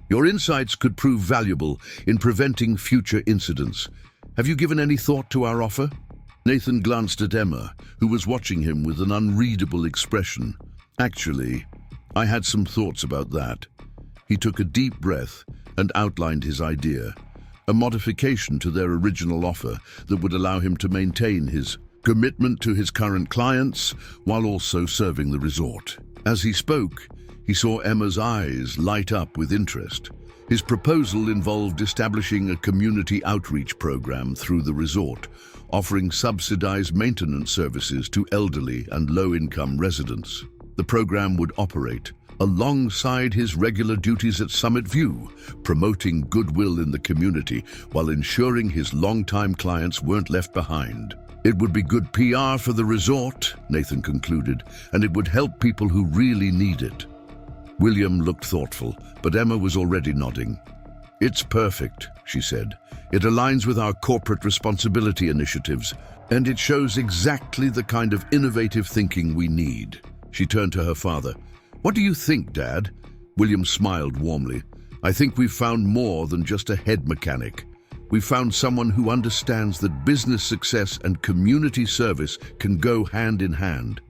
Your insights could prove valuable in preventing future incidents. Have you given any thought to our offer? Nathan glanced at Emma, who was watching him with an unreadable expression. Actually, I had some thoughts about that. He took a deep breath and outlined his idea, a modification to their original offer that would allow him to maintain his commitment to his current clients while also serving the resort. As he spoke, he saw Emma's eyes light up with interest. His proposal involved establishing a community outreach program through the resort, offering subsidized maintenance services to elderly and low-income residents. The program would operate alongside his regular duties at Summit View, promoting goodwill in the community while ensuring his longtime clients weren't left behind. It would be good PR for the resort, Nathan concluded, and it would help people who really need it. William looked thoughtful, but Emma was already nodding. "It's perfect," she said. "It aligns with our corporate responsibility initiatives, and it shows exactly the kind of innovative thinking we need." She turned to her father. "What do you think, Dad?" William smiled warmly. "I think we've found more than just a head mechanic. We've found someone who understands that business success and community service can go hand in hand."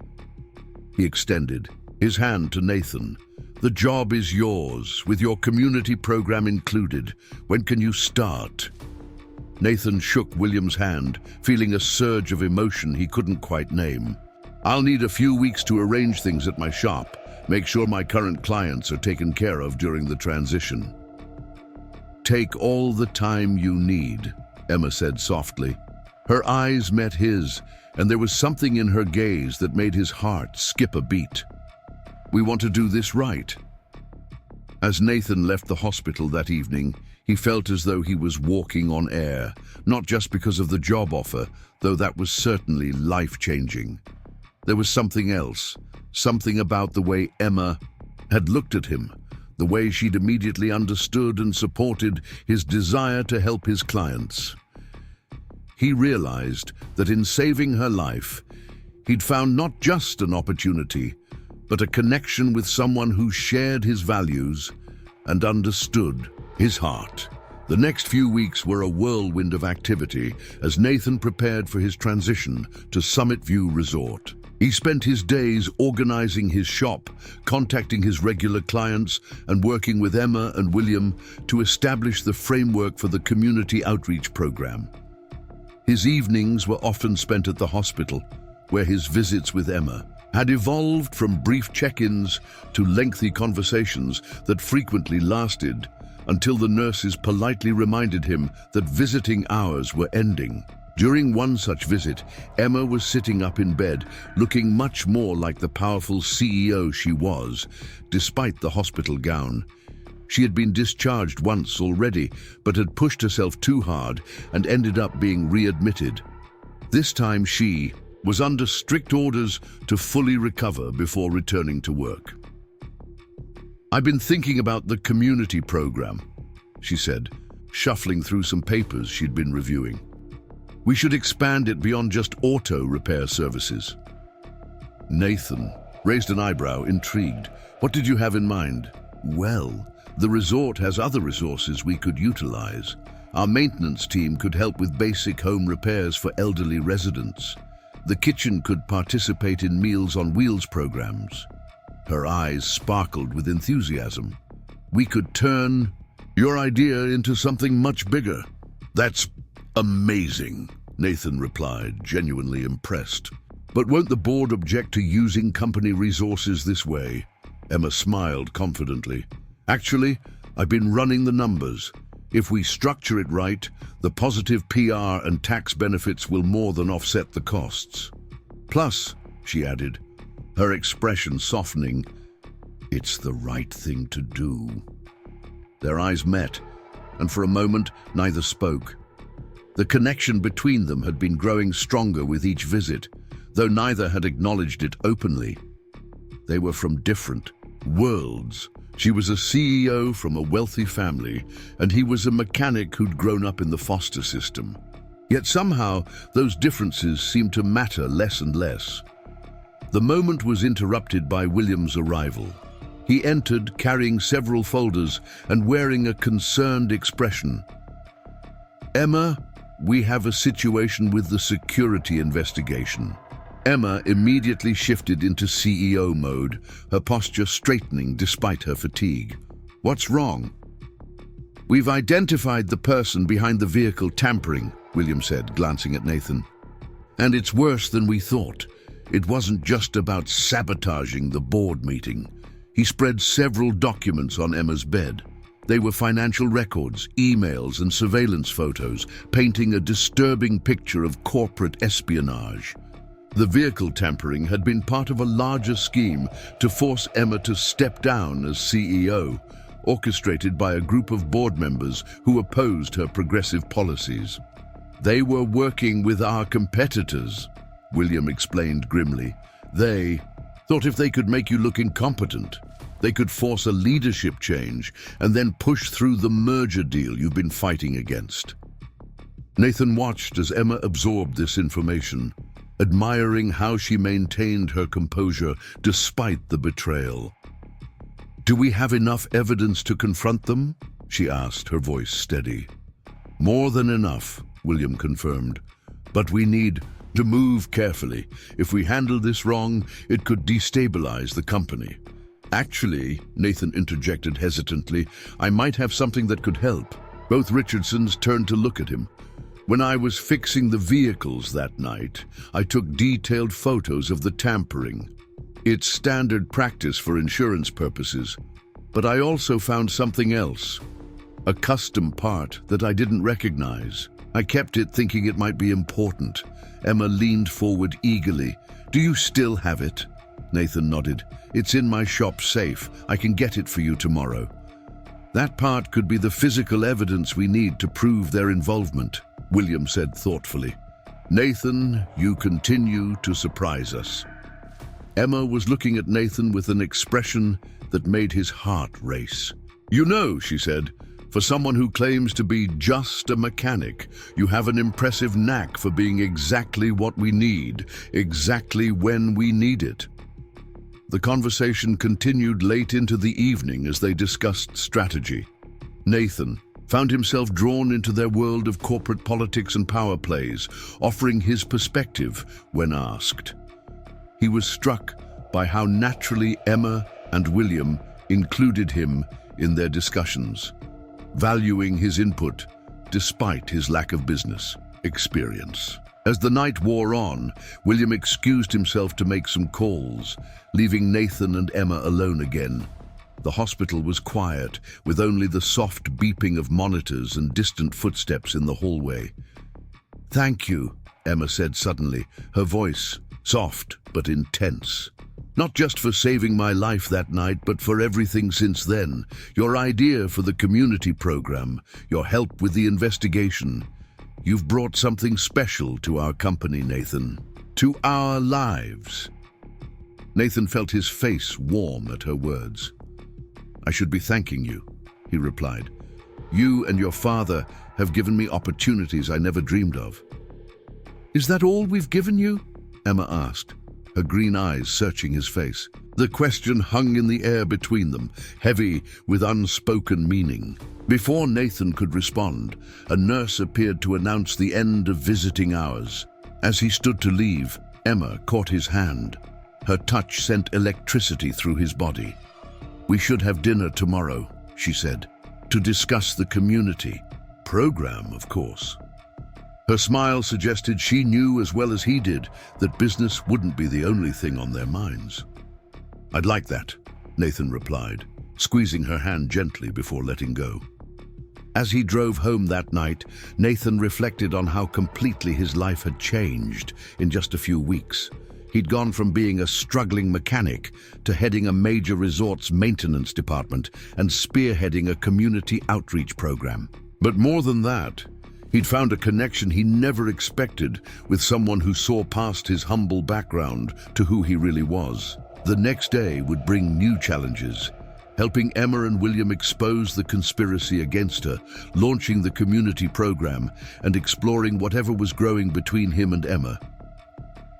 He extended his hand to Nathan. "The job is yours, with your community program included. When can you start?" Nathan shook William's hand, feeling a surge of emotion he couldn't quite name. "I'll need a few weeks to arrange things at my shop, make sure my current clients are taken care of during the transition." "Take all the time you need," Emma said softly. Her eyes met his, and there was something in her gaze that made his heart skip a beat. "We want to do this right." As Nathan left the hospital that evening, he felt as though he was walking on air, not just because of the job offer, though that was certainly life-changing. There was something else, something about the way Emma had looked at him, the way she'd immediately understood and supported his desire to help his clients. He realized that in saving her life, he'd found not just an opportunity, but a connection with someone who shared his values and understood his heart. The next few weeks were a whirlwind of activity as Nathan prepared for his transition to Summit View Resort. He spent his days organizing his shop, contacting his regular clients, and working with Emma and William to establish the framework for the community outreach program. His evenings were often spent at the hospital, where his visits with Emma had evolved from brief check-ins to lengthy conversations that frequently lasted until the nurses politely reminded him that visiting hours were ending. During one such visit, Emma was sitting up in bed, looking much more like the powerful CEO she was, despite the hospital gown. She had been discharged once already, but had pushed herself too hard and ended up being readmitted. This time she was under strict orders to fully recover before returning to work. "I've been thinking about the community program," she said, shuffling through some papers she'd been reviewing. "We should expand it beyond just auto repair services." Nathan raised an eyebrow, intrigued. "What did you have in mind?" "Well, the resort has other resources we could utilize. Our maintenance team could help with basic home repairs for elderly residents. The kitchen could participate in Meals on Wheels programs." Her eyes sparkled with enthusiasm. "We could turn your idea into something much bigger." "That's amazing," Nathan replied, genuinely impressed. "But won't the board object to using company resources this way?" Emma smiled confidently. "Actually, I've been running the numbers. If we structure it right, the positive PR and tax benefits will more than offset the costs. Plus," she added, her expression softening, "it's the right thing to do." Their eyes met, and for a moment neither spoke. The connection between them had been growing stronger with each visit, though neither had acknowledged it openly. They were from different worlds. She was a CEO from a wealthy family, and he was a mechanic who'd grown up in the foster system. Yet somehow, those differences seemed to matter less and less. The moment was interrupted by William's arrival. He entered carrying several folders and wearing a concerned expression. "Emma, we have a situation with the security investigation." Emma immediately shifted into CEO mode, her posture straightening despite her fatigue. "What's wrong?" "We've identified the person behind the vehicle tampering," William said, glancing at Nathan. "And it's worse than we thought. It wasn't just about sabotaging the board meeting." He spread several documents on Emma's bed. They were financial records, emails, and surveillance photos, painting a disturbing picture of corporate espionage. The vehicle tampering had been part of a larger scheme to force Emma to step down as CEO, orchestrated by a group of board members who opposed her progressive policies. "They were working with our competitors," William explained grimly. "They thought if they could make you look incompetent, They could force a leadership change and then push through the merger deal you've been fighting against. Nathan watched as Emma absorbed this information, admiring how she maintained her composure despite the betrayal. "Do we have enough evidence to confront them?" she asked, her voice steady. "More than enough," William confirmed. "But we need to move carefully. If we handle this wrong, it could destabilize the company." "Actually," Nathan interjected hesitantly, "I might have something that could help." Both Richardsons turned to look at him. "When I was fixing the vehicles that night, I took detailed photos of the tampering. It's standard practice for insurance purposes. But I also found something else. A custom part that I didn't recognize. I kept it thinking it might be important." Emma leaned forward eagerly. "Do you still have it?" Nathan nodded. "It's in my shop safe. I can get it for you tomorrow." "That part could be the physical evidence we need to prove their involvement," William said thoughtfully. "Nathan, you continue to surprise us." Emma was looking at Nathan with an expression that made his heart race. "You know," she said, "for someone who claims to be just a mechanic, you have an impressive knack for being exactly what we need, exactly when we need it." The conversation continued late into the evening as they discussed strategy. Nathan found himself drawn into their world of corporate politics and power plays, offering his perspective when asked. He was struck by how naturally Emma and William included him in their discussions, valuing his input despite his lack of business experience. As the night wore on, William excused himself to make some calls, leaving Nathan and Emma alone again. The hospital was quiet, with only the soft beeping of monitors and distant footsteps in the hallway. "Thank you," Emma said suddenly, her voice soft but intense. "Not just for saving my life that night, but for everything since then. Your idea for the community program, your help with the investigation. You've brought something special to our company, Nathan. To our lives." Nathan felt his face warm at her words. "I should be thanking you," he replied. "You and your father have given me opportunities I never dreamed of." "Is that all we've given you?" Emma asked, her green eyes searching his face. The question hung in the air between them, heavy with unspoken meaning. Before Nathan could respond, a nurse appeared to announce the end of visiting hours. As he stood to leave, Emma caught his hand. Her touch sent electricity through his body. "We should have dinner tomorrow," she said, "to discuss the community program, of course." Her smile suggested she knew as well as he did that business wouldn't be the only thing on their minds. "I'd like that," Nathan replied, squeezing her hand gently before letting go. As he drove home that night, Nathan reflected on how completely his life had changed in just a few weeks. He'd gone from being a struggling mechanic to heading a major resort's maintenance department and spearheading a community outreach program. But more than that, he'd found a connection he never expected with someone who saw past his humble background to who he really was. The next day would bring new challenges, helping Emma and William expose the conspiracy against her, launching the community program, and exploring whatever was growing between him and Emma.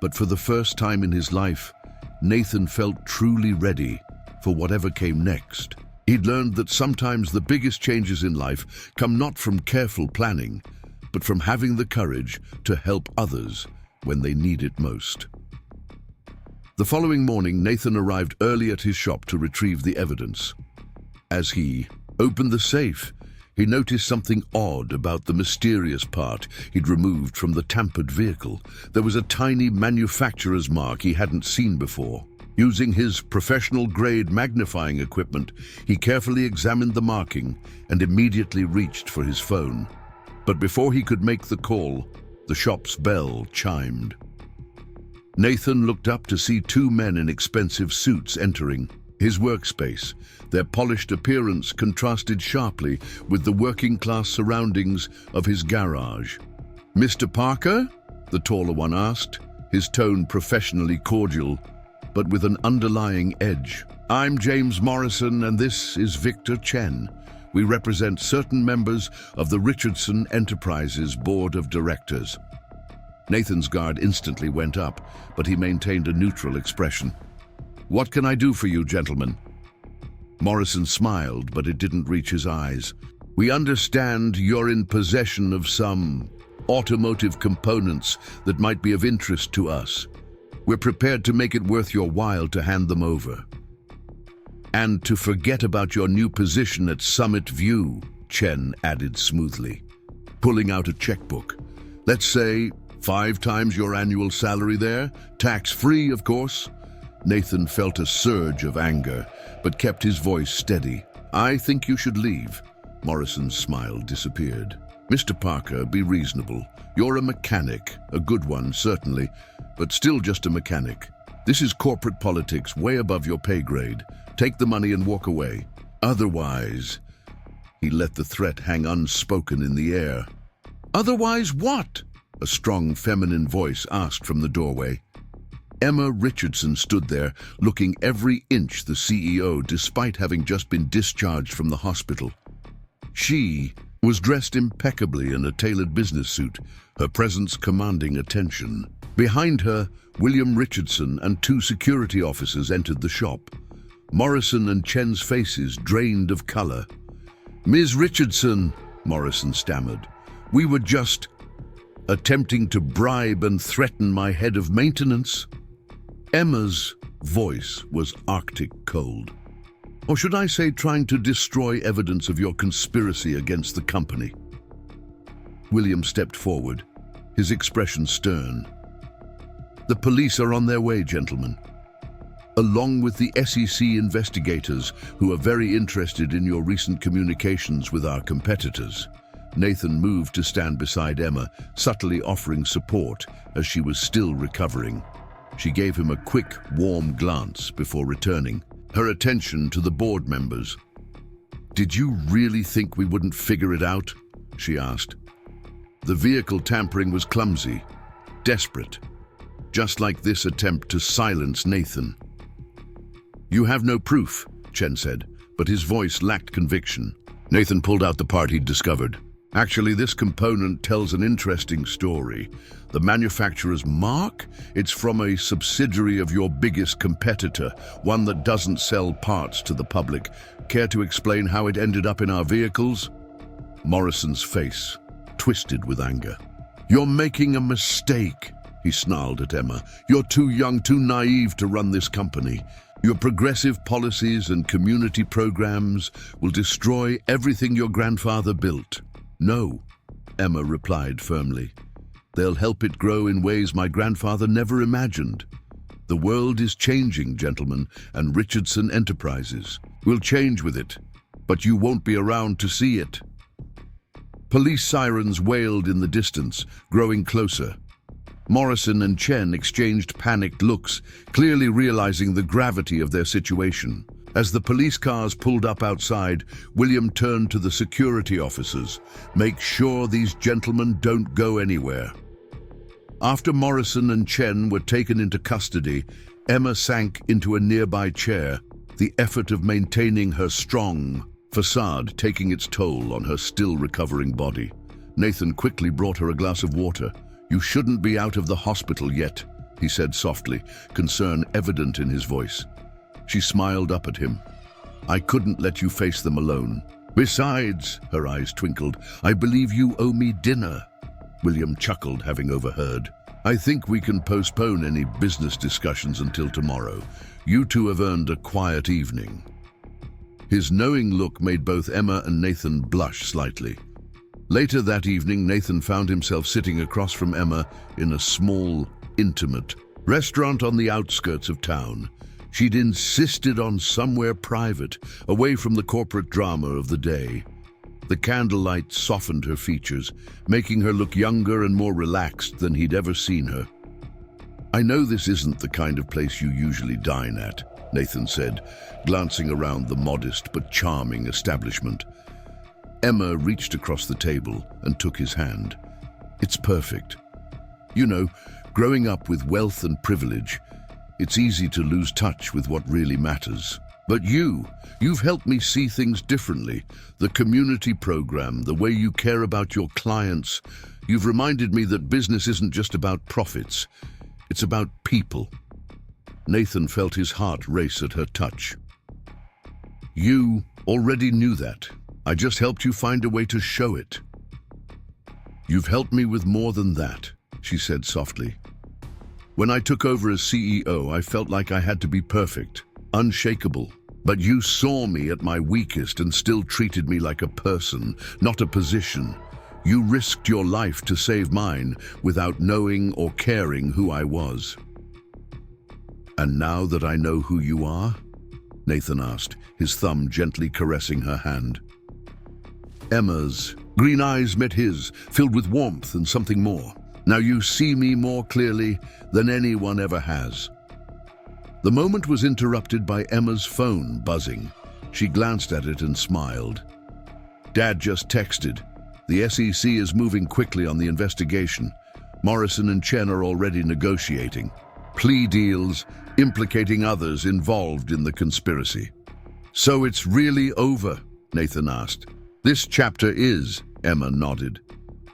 But for the first time in his life, Nathan felt truly ready for whatever came next. He'd learned that sometimes the biggest changes in life come not from careful planning, but from having the courage to help others when they need it most. The following morning, Nathan arrived early at his shop to retrieve the evidence. As he opened the safe, he noticed something odd about the mysterious part he'd removed from the tampered vehicle. There was a tiny manufacturer's mark he hadn't seen before. Using his professional-grade magnifying equipment, he carefully examined the marking and immediately reached for his phone. But before he could make the call, the shop's bell chimed. Nathan looked up to see two men in expensive suits entering his workspace. Their polished appearance contrasted sharply with the working-class surroundings of his garage. "Mr. Parker?" the taller one asked, his tone professionally cordial, but with an underlying edge. I'm James Morrison, and this is Victor Chen. We represent certain members of the Richardson Enterprises Board of Directors. Nathan's guard instantly went up, but he maintained a neutral expression. What can I do for you, gentlemen? Morrison smiled, but it didn't reach his eyes. We understand you're in possession of some automotive components that might be of interest to us. We're prepared to make it worth your while to hand them over. And to forget about your new position at Summit View, Chen added smoothly, pulling out a checkbook. Let's say 5 times your annual salary there, tax-free, of course. Nathan felt a surge of anger, but kept his voice steady. I think you should leave. Morrison's smile disappeared. Mr. Parker, be reasonable. You're a mechanic, a good one, certainly, but still just a mechanic. This is corporate politics, way above your pay grade. Take the money and walk away. Otherwise, he let the threat hang unspoken in the air. Otherwise what? A strong feminine voice asked from the doorway. Emma Richardson stood there, looking every inch the CEO, despite having just been discharged from the hospital. She was dressed impeccably in a tailored business suit, her presence commanding attention. Behind her, William Richardson and 2 security officers entered the shop. Morrison and Chen's faces drained of color. Ms. Richardson, Morrison stammered, we were just attempting to bribe and threaten my head of maintenance. Emma's voice was arctic cold. Or should I say trying to destroy evidence of your conspiracy against the company? William stepped forward, his expression stern. The police are on their way, gentlemen. Along with the SEC investigators who are very interested in your recent communications with our competitors. Nathan moved to stand beside Emma, subtly offering support as she was still recovering. She gave him a quick, warm glance before returning, her attention to the board members. Did you really think we wouldn't figure it out? She asked. The vehicle tampering was clumsy, desperate, just like this attempt to silence Nathan. You have no proof, Chen said, but his voice lacked conviction. Nathan pulled out the part he'd discovered. Actually, this component tells an interesting story. The manufacturer's mark? It's from a subsidiary of your biggest competitor, one that doesn't sell parts to the public. Care to explain how it ended up in our vehicles? Morrison's face twisted with anger. You're making a mistake, he snarled at Emma. You're too young, too naive to run this company. Your progressive policies and community programs will destroy everything your grandfather built. No, Emma replied firmly. They'll help it grow in ways my grandfather never imagined. The world is changing, gentlemen, and Richardson Enterprises will change with it, but you won't be around to see it. Police sirens wailed in the distance, growing closer. Morrison and Chen exchanged panicked looks, clearly realizing the gravity of their situation. As the police cars pulled up outside, William turned to the security officers. Make sure these gentlemen don't go anywhere. After Morrison and Chen were taken into custody, Emma sank into a nearby chair, the effort of maintaining her strong facade taking its toll on her still recovering body. Nathan quickly brought her a glass of water. You shouldn't be out of the hospital yet, he said softly, concern evident in his voice. She smiled up at him. I couldn't let you face them alone. Besides, her eyes twinkled, I believe you owe me dinner. William chuckled, having overheard. I think we can postpone any business discussions until tomorrow. You two have earned a quiet evening. His knowing look made both Emma and Nathan blush slightly. Later that evening, Nathan found himself sitting across from Emma in a small, intimate restaurant on the outskirts of town. She'd insisted on somewhere private, away from the corporate drama of the day. The candlelight softened her features, making her look younger and more relaxed than he'd ever seen her. I know this isn't the kind of place you usually dine at, Nathan said, glancing around the modest but charming establishment. Emma reached across the table and took his hand. It's perfect. You know, growing up with wealth and privilege, it's easy to lose touch with what really matters. But you've helped me see things differently. The community program, the way you care about your clients. You've reminded me that business isn't just about profits. It's about people. Nathan felt his heart race at her touch. You already knew that. I just helped you find a way to show it. You've helped me with more than that, she said softly. When I took over as CEO, I felt like I had to be perfect, unshakable. But you saw me at my weakest and still treated me like a person, not a position. You risked your life to save mine without knowing or caring who I was. And now that I know who you are? Nathan asked, his thumb gently caressing her hand. Emma's green eyes met his, filled with warmth and something more. Now you see me more clearly than anyone ever has. The moment was interrupted by Emma's phone buzzing. She glanced at it and smiled. Dad just texted. The SEC is moving quickly on the investigation. Morrison and Chen are already negotiating plea deals implicating others involved in the conspiracy. So it's really over? Nathan asked. This chapter is, Emma nodded.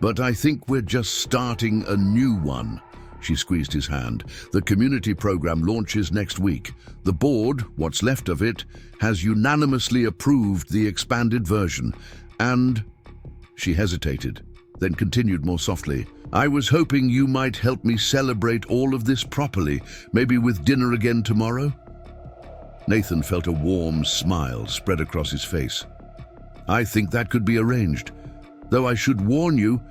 But I think we're just starting a new one. She squeezed his hand. The community program launches next week. The board, what's left of it, has unanimously approved the expanded version. And she hesitated, then continued more softly. I was hoping you might help me celebrate all of this properly, maybe with dinner again tomorrow? Nathan felt a warm smile spread across his face. I think that could be arranged. Though I should warn you,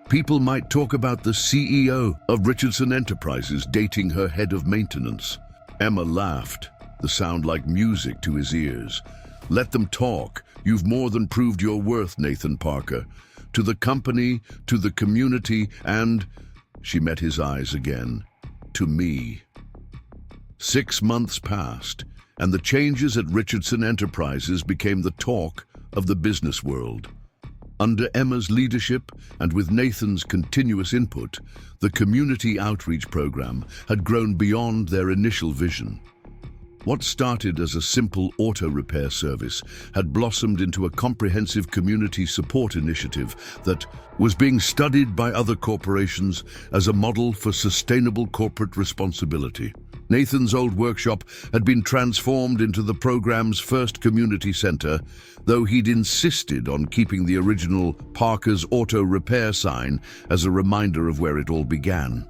people might talk about the CEO of Richardson Enterprises dating her head of maintenance. Emma laughed, the sound like music to his ears. Let them talk. You've more than proved your worth, Nathan Parker. To the company, to the community, and, she met his eyes again, to me. 6 months passed, and the changes at Richardson Enterprises became the talk of the business world. Under Emma's leadership and with Nathan's continuous input, the community outreach program had grown beyond their initial vision. What started as a simple auto repair service had blossomed into a comprehensive community support initiative that was being studied by other corporations as a model for sustainable corporate responsibility. Nathan's old workshop had been transformed into the program's first community center, though he'd insisted on keeping the original Parker's Auto Repair sign as a reminder of where it all began.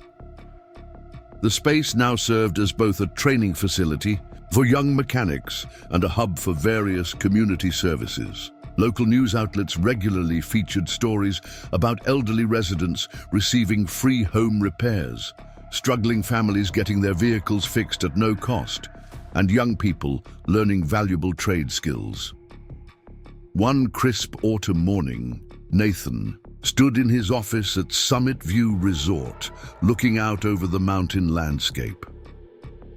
The space now served as both a training facility for young mechanics and a hub for various community services. Local news outlets regularly featured stories about elderly residents receiving free home repairs, struggling families getting their vehicles fixed at no cost, and young people learning valuable trade skills. One crisp autumn morning, Nathan stood in his office at Summit View Resort, looking out over the mountain landscape.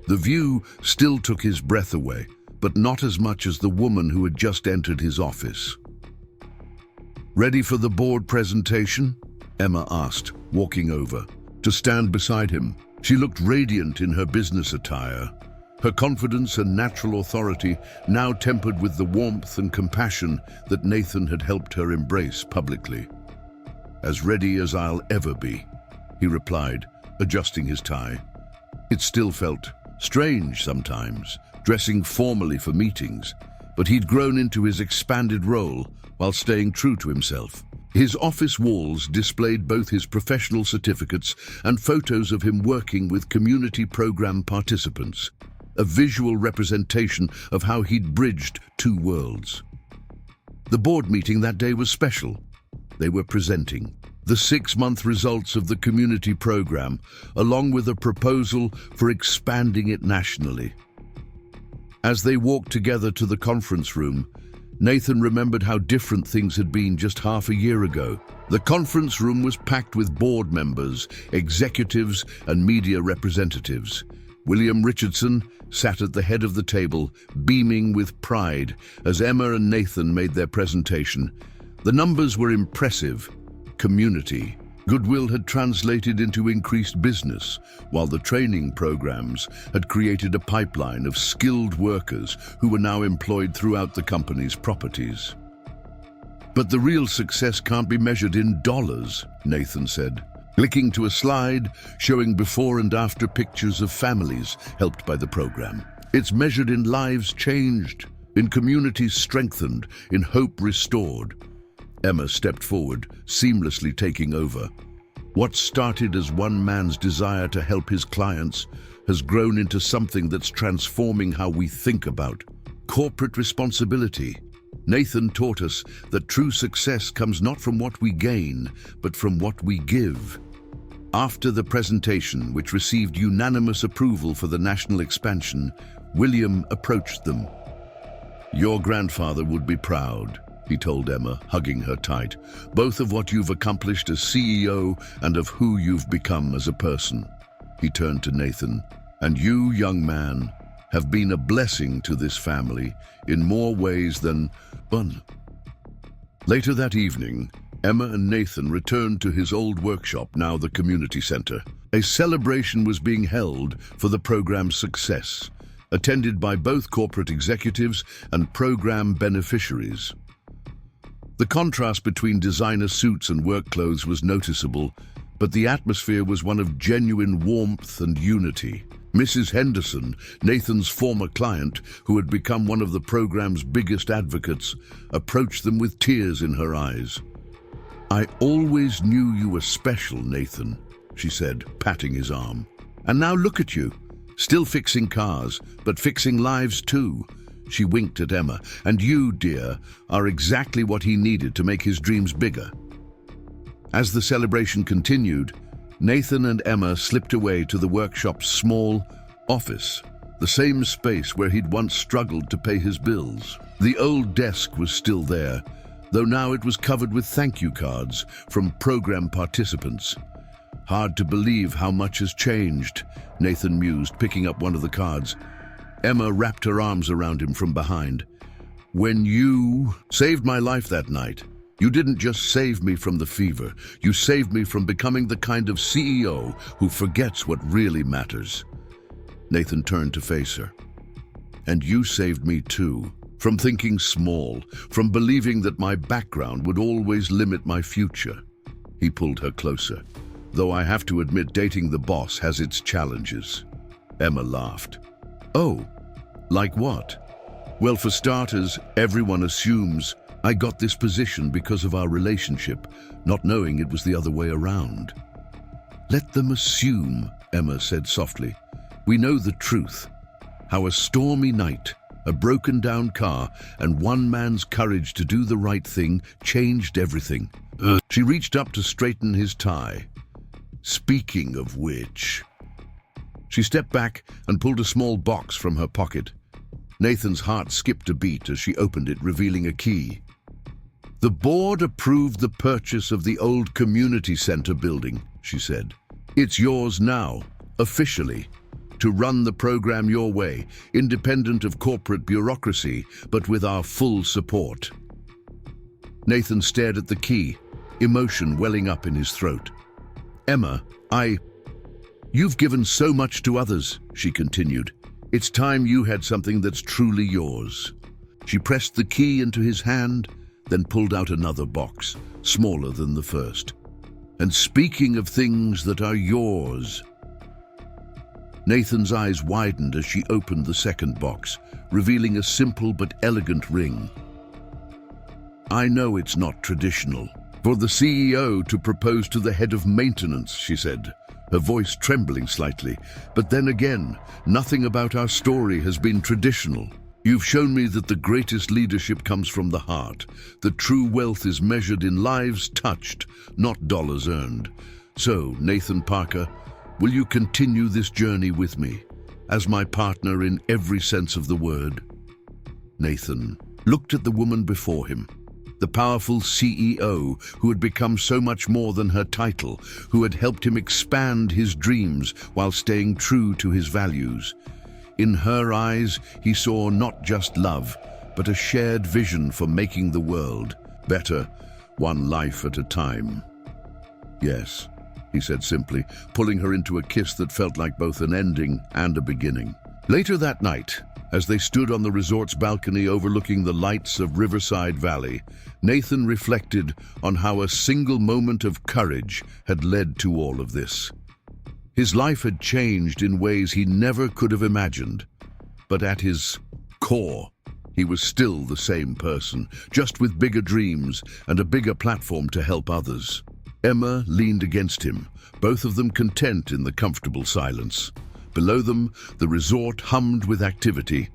The view still took his breath away, but not as much as the woman who had just entered his office. Ready for the board presentation? Emma asked, walking over. To stand beside him, she looked radiant in her business attire, her confidence and natural authority now tempered with the warmth and compassion that Nathan had helped her embrace publicly. As ready as I'll ever be, he replied, adjusting his tie. It still felt strange sometimes, dressing formally for meetings, but he'd grown into his expanded role while staying true to himself. His office walls displayed both his professional certificates and photos of him working with community program participants, a visual representation of how he'd bridged two worlds. The board meeting that day was special. They were presenting the 6-month results of the community program, along with a proposal for expanding it nationally. As they walked together to the conference room, Nathan remembered how different things had been just half a year ago. The conference room was packed with board members, executives, and media representatives. William Richardson sat at the head of the table, beaming with pride as Emma and Nathan made their presentation. The numbers were impressive. Community, Goodwill had translated into increased business, while the training programs had created a pipeline of skilled workers who were now employed throughout the company's properties. But the real success can't be measured in dollars, Nathan said, clicking to a slide showing before and after pictures of families helped by the program. It's measured in lives changed, in communities strengthened, in hope restored. Emma stepped forward, seamlessly taking over. What started as one man's desire to help his clients has grown into something that's transforming how we think about corporate responsibility. Nathan taught us that true success comes not from what we gain, but from what we give. After the presentation, which received unanimous approval for the national expansion, William approached them. "Your grandfather would be proud," he told Emma, hugging her tight, "both of what you've accomplished as CEO and of who you've become as a person." He turned to Nathan. "And you, young man, have been a blessing to this family in more ways than one." Later that evening, Emma and Nathan returned to his old workshop, now the community center. A celebration was being held for the program's success, attended by both corporate executives and program beneficiaries. The contrast between designer suits and work clothes was noticeable, but the atmosphere was one of genuine warmth and unity. Mrs. Henderson, Nathan's former client, who had become one of the program's biggest advocates, approached them with tears in her eyes. "I always knew you were special, Nathan," she said, patting his arm. "And now look at you, still fixing cars, but fixing lives too." She winked at Emma. "And you, dear, are exactly what he needed to make his dreams bigger." As the celebration continued, Nathan and Emma slipped away to the workshop's small office, the same space where he'd once struggled to pay his bills. The old desk was still there, though now it was covered with thank you cards from program participants. "Hard to believe how much has changed," Nathan mused, picking up one of the cards. Emma wrapped her arms around him from behind. "When you saved my life that night, you didn't just save me from the fever, you saved me from becoming the kind of CEO who forgets what really matters." Nathan turned to face her. "And you saved me too, from thinking small, from believing that my background would always limit my future." He pulled her closer. "Though I have to admit, dating the boss has its challenges." Emma laughed. "Oh, like what?" "Well, for starters, everyone assumes I got this position because of our relationship, not knowing it was the other way around." "Let them assume," Emma said softly. "We know the truth. How a stormy night, a broken-down car, and one man's courage to do the right thing changed everything." She reached up to straighten his tie. "Speaking of which..." She stepped back and pulled a small box from her pocket. Nathan's heart skipped a beat as she opened it, revealing a key. "The board approved the purchase of the old community center building," she said. "It's yours now, officially, to run the program your way, independent of corporate bureaucracy, but with our full support." Nathan stared at the key, emotion welling up in his throat. "Emma, You've given so much to others," she continued. "It's time you had something that's truly yours." She pressed the key into his hand, then pulled out another box, smaller than the first. "And speaking of things that are yours..." Nathan's eyes widened as she opened the second box, revealing a simple but elegant ring. "I know it's not traditional for the CEO to propose to the head of maintenance," she said, her voice trembling slightly. "But then again, nothing about our story has been traditional. You've shown me that the greatest leadership comes from the heart. The true wealth is measured in lives touched, not dollars earned. So, Nathan Parker, will you continue this journey with me, as my partner in every sense of the word?" Nathan looked at the woman before him, the powerful CEO who had become so much more than her title, who had helped him expand his dreams while staying true to his values. In her eyes, he saw not just love, but a shared vision for making the world better, one life at a time. Yes, he said simply, pulling her into a kiss that felt like both an ending and a beginning. Later that night, as they stood on the resort's balcony overlooking the lights of Riverside Valley, Nathan reflected on how a single moment of courage had led to all of this. His life had changed in ways he never could have imagined, but at his core, he was still the same person, just with bigger dreams and a bigger platform to help others. Emma leaned against him, both of them content in the comfortable silence. Below them, the resort hummed with activity,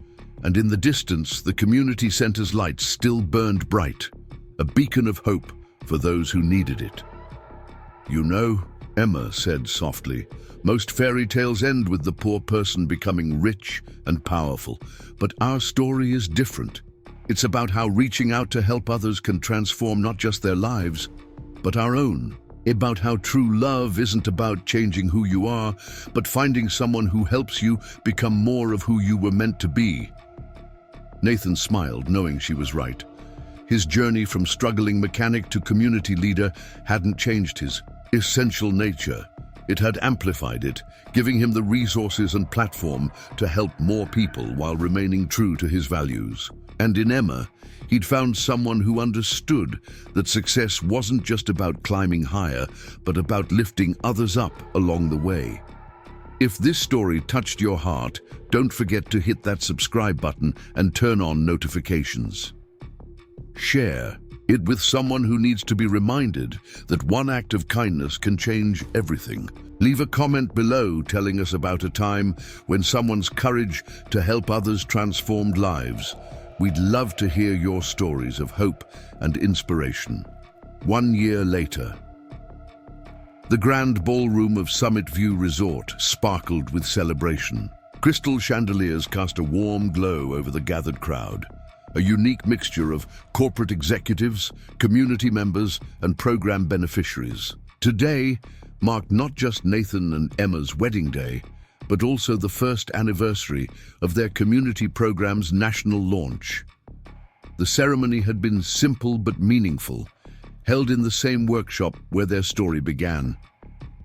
and in the distance, the community center's lights still burned bright, a beacon of hope for those who needed it. "You know," Emma said softly, "most fairy tales end with the poor person becoming rich and powerful, but our story is different. It's about how reaching out to help others can transform not just their lives, but our own. About how true love isn't about changing who you are, but finding someone who helps you become more of who you were meant to be." Nathan smiled, knowing she was right. His journey from struggling mechanic to community leader hadn't changed his essential nature. It had amplified it, giving him the resources and platform to help more people while remaining true to his values. And in Emma, he'd found someone who understood that success wasn't just about climbing higher, but about lifting others up along the way. If this story touched your heart, don't forget to hit that subscribe button and turn on notifications. Share it with someone who needs to be reminded that one act of kindness can change everything. Leave a comment below telling us about a time when someone's courage to help others transformed lives. We'd love to hear your stories of hope and inspiration. 1 year later, the grand ballroom of Summit View Resort sparkled with celebration. Crystal chandeliers cast a warm glow over the gathered crowd, a unique mixture of corporate executives, community members, and program beneficiaries. Today marked not just Nathan and Emma's wedding day, but also the first anniversary of their community program's national launch. The ceremony had been simple but meaningful, held in the same workshop where their story began.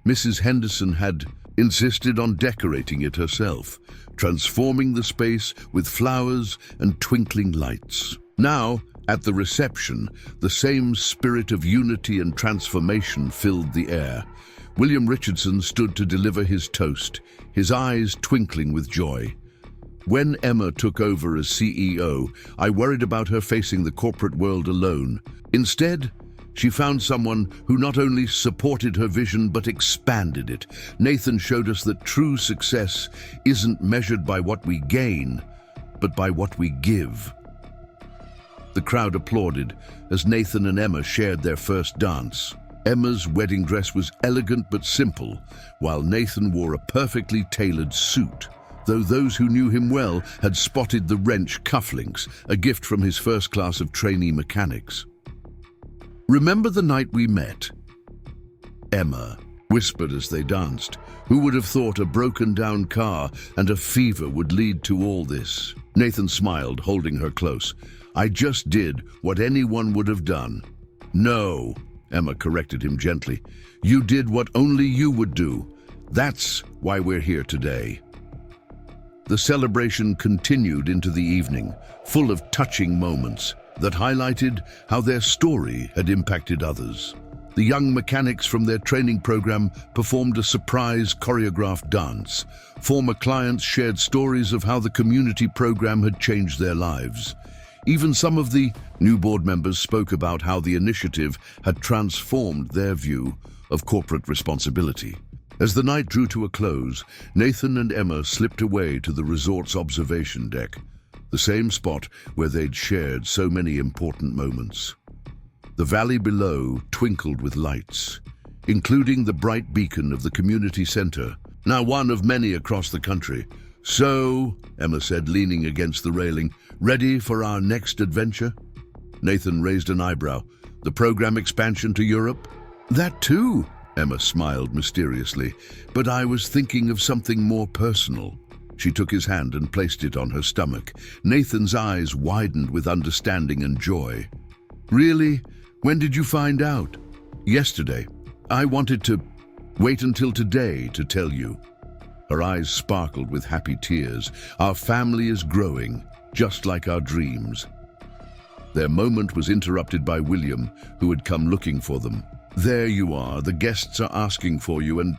Mrs. Henderson had insisted on decorating it herself, transforming the space with flowers and twinkling lights. Now, at the reception, the same spirit of unity and transformation filled the air. William Richardson stood to deliver his toast, his eyes twinkling with joy. "When Emma took over as CEO, I worried about her facing the corporate world alone. Instead, she found someone who not only supported her vision but expanded it. Nathan showed us that true success isn't measured by what we gain, but by what we give." The crowd applauded as Nathan and Emma shared their first dance. Emma's wedding dress was elegant but simple, while Nathan wore a perfectly tailored suit, though those who knew him well had spotted the wrench cufflinks, a gift from his first class of trainee mechanics. "Remember the night we met?" Emma whispered as they danced. "Who would have thought a broken-down car and a fever would lead to all this?" Nathan smiled, holding her close. "I just did what anyone would have done." "No," Emma corrected him gently. "You did what only you would do. That's why we're here today." The celebration continued into the evening, full of touching moments that highlighted how their story had impacted others. The young mechanics from their training program performed a surprise choreographed dance. Former clients shared stories of how the community program had changed their lives. Even some of the new board members spoke about how the initiative had transformed their view of corporate responsibility. As the night drew to a close, Nathan and Emma slipped away to the resort's observation deck, the same spot where they'd shared so many important moments. The valley below twinkled with lights, including the bright beacon of the community center, now one of many across the country. "So," Emma said, leaning against the railing, "ready for our next adventure?" Nathan raised an eyebrow. "The program expansion to Europe?" "That too," Emma smiled mysteriously, "but I was thinking of something more personal." She took his hand and placed it on her stomach. Nathan's eyes widened with understanding and joy. "Really? When did you find out?" "Yesterday. I wanted to wait until today to tell you." Her eyes sparkled with happy tears. "Our family is growing, just like our dreams." Their moment was interrupted by William, who had come looking for them. "There you are, the guests are asking for you," and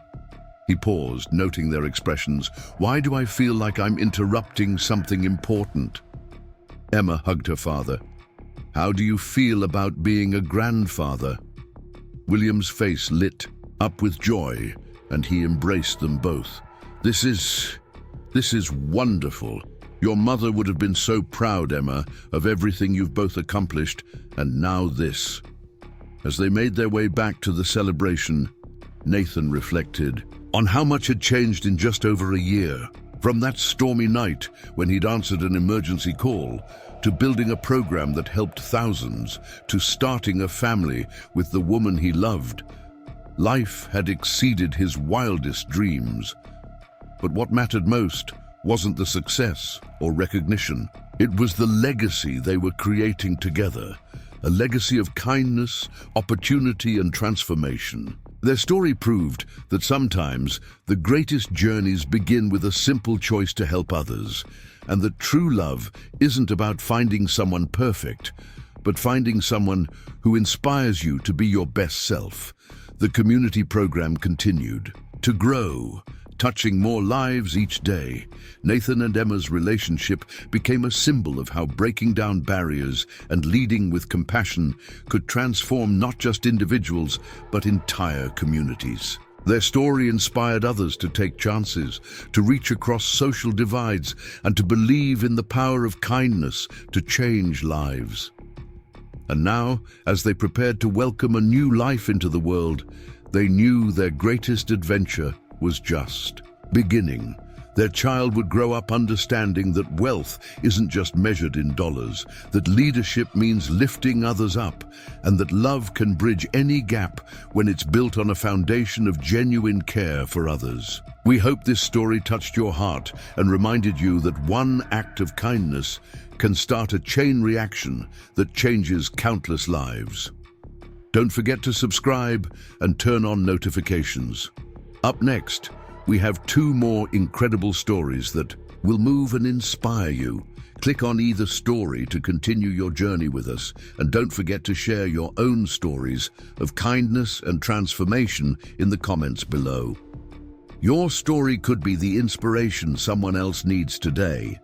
he paused, noting their expressions. "Why do I feel like I'm interrupting something important?" Emma hugged her father. "How do you feel about being a grandfather?" William's face lit up with joy, and he embraced them both. This is wonderful. Your mother would have been so proud, Emma, of everything you've both accomplished, and now this." As they made their way back to the celebration, Nathan reflected on how much had changed in just over a year. From that stormy night when he'd answered an emergency call, to building a program that helped thousands, to starting a family with the woman he loved. Life had exceeded his wildest dreams. But what mattered most wasn't the success or recognition. It was the legacy they were creating together, a legacy of kindness, opportunity, and transformation. Their story proved that sometimes the greatest journeys begin with a simple choice to help others, and that true love isn't about finding someone perfect, but finding someone who inspires you to be your best self. The community program continued to grow, touching more lives each day. Nathan and Emma's relationship became a symbol of how breaking down barriers and leading with compassion could transform not just individuals, but entire communities. Their story inspired others to take chances, to reach across social divides, and to believe in the power of kindness to change lives. And now, as they prepared to welcome a new life into the world, they knew their greatest adventure was just beginning. Their child would grow up understanding that wealth isn't just measured in dollars, that leadership means lifting others up, and that love can bridge any gap when it's built on a foundation of genuine care for others. We hope this story touched your heart and reminded you that one act of kindness can start a chain reaction that changes countless lives. Don't forget to subscribe and turn on notifications. Up next, we have 2 more incredible stories that will move and inspire you. Click on either story to continue your journey with us, and don't forget to share your own stories of kindness and transformation in the comments below. Your story could be the inspiration someone else needs today.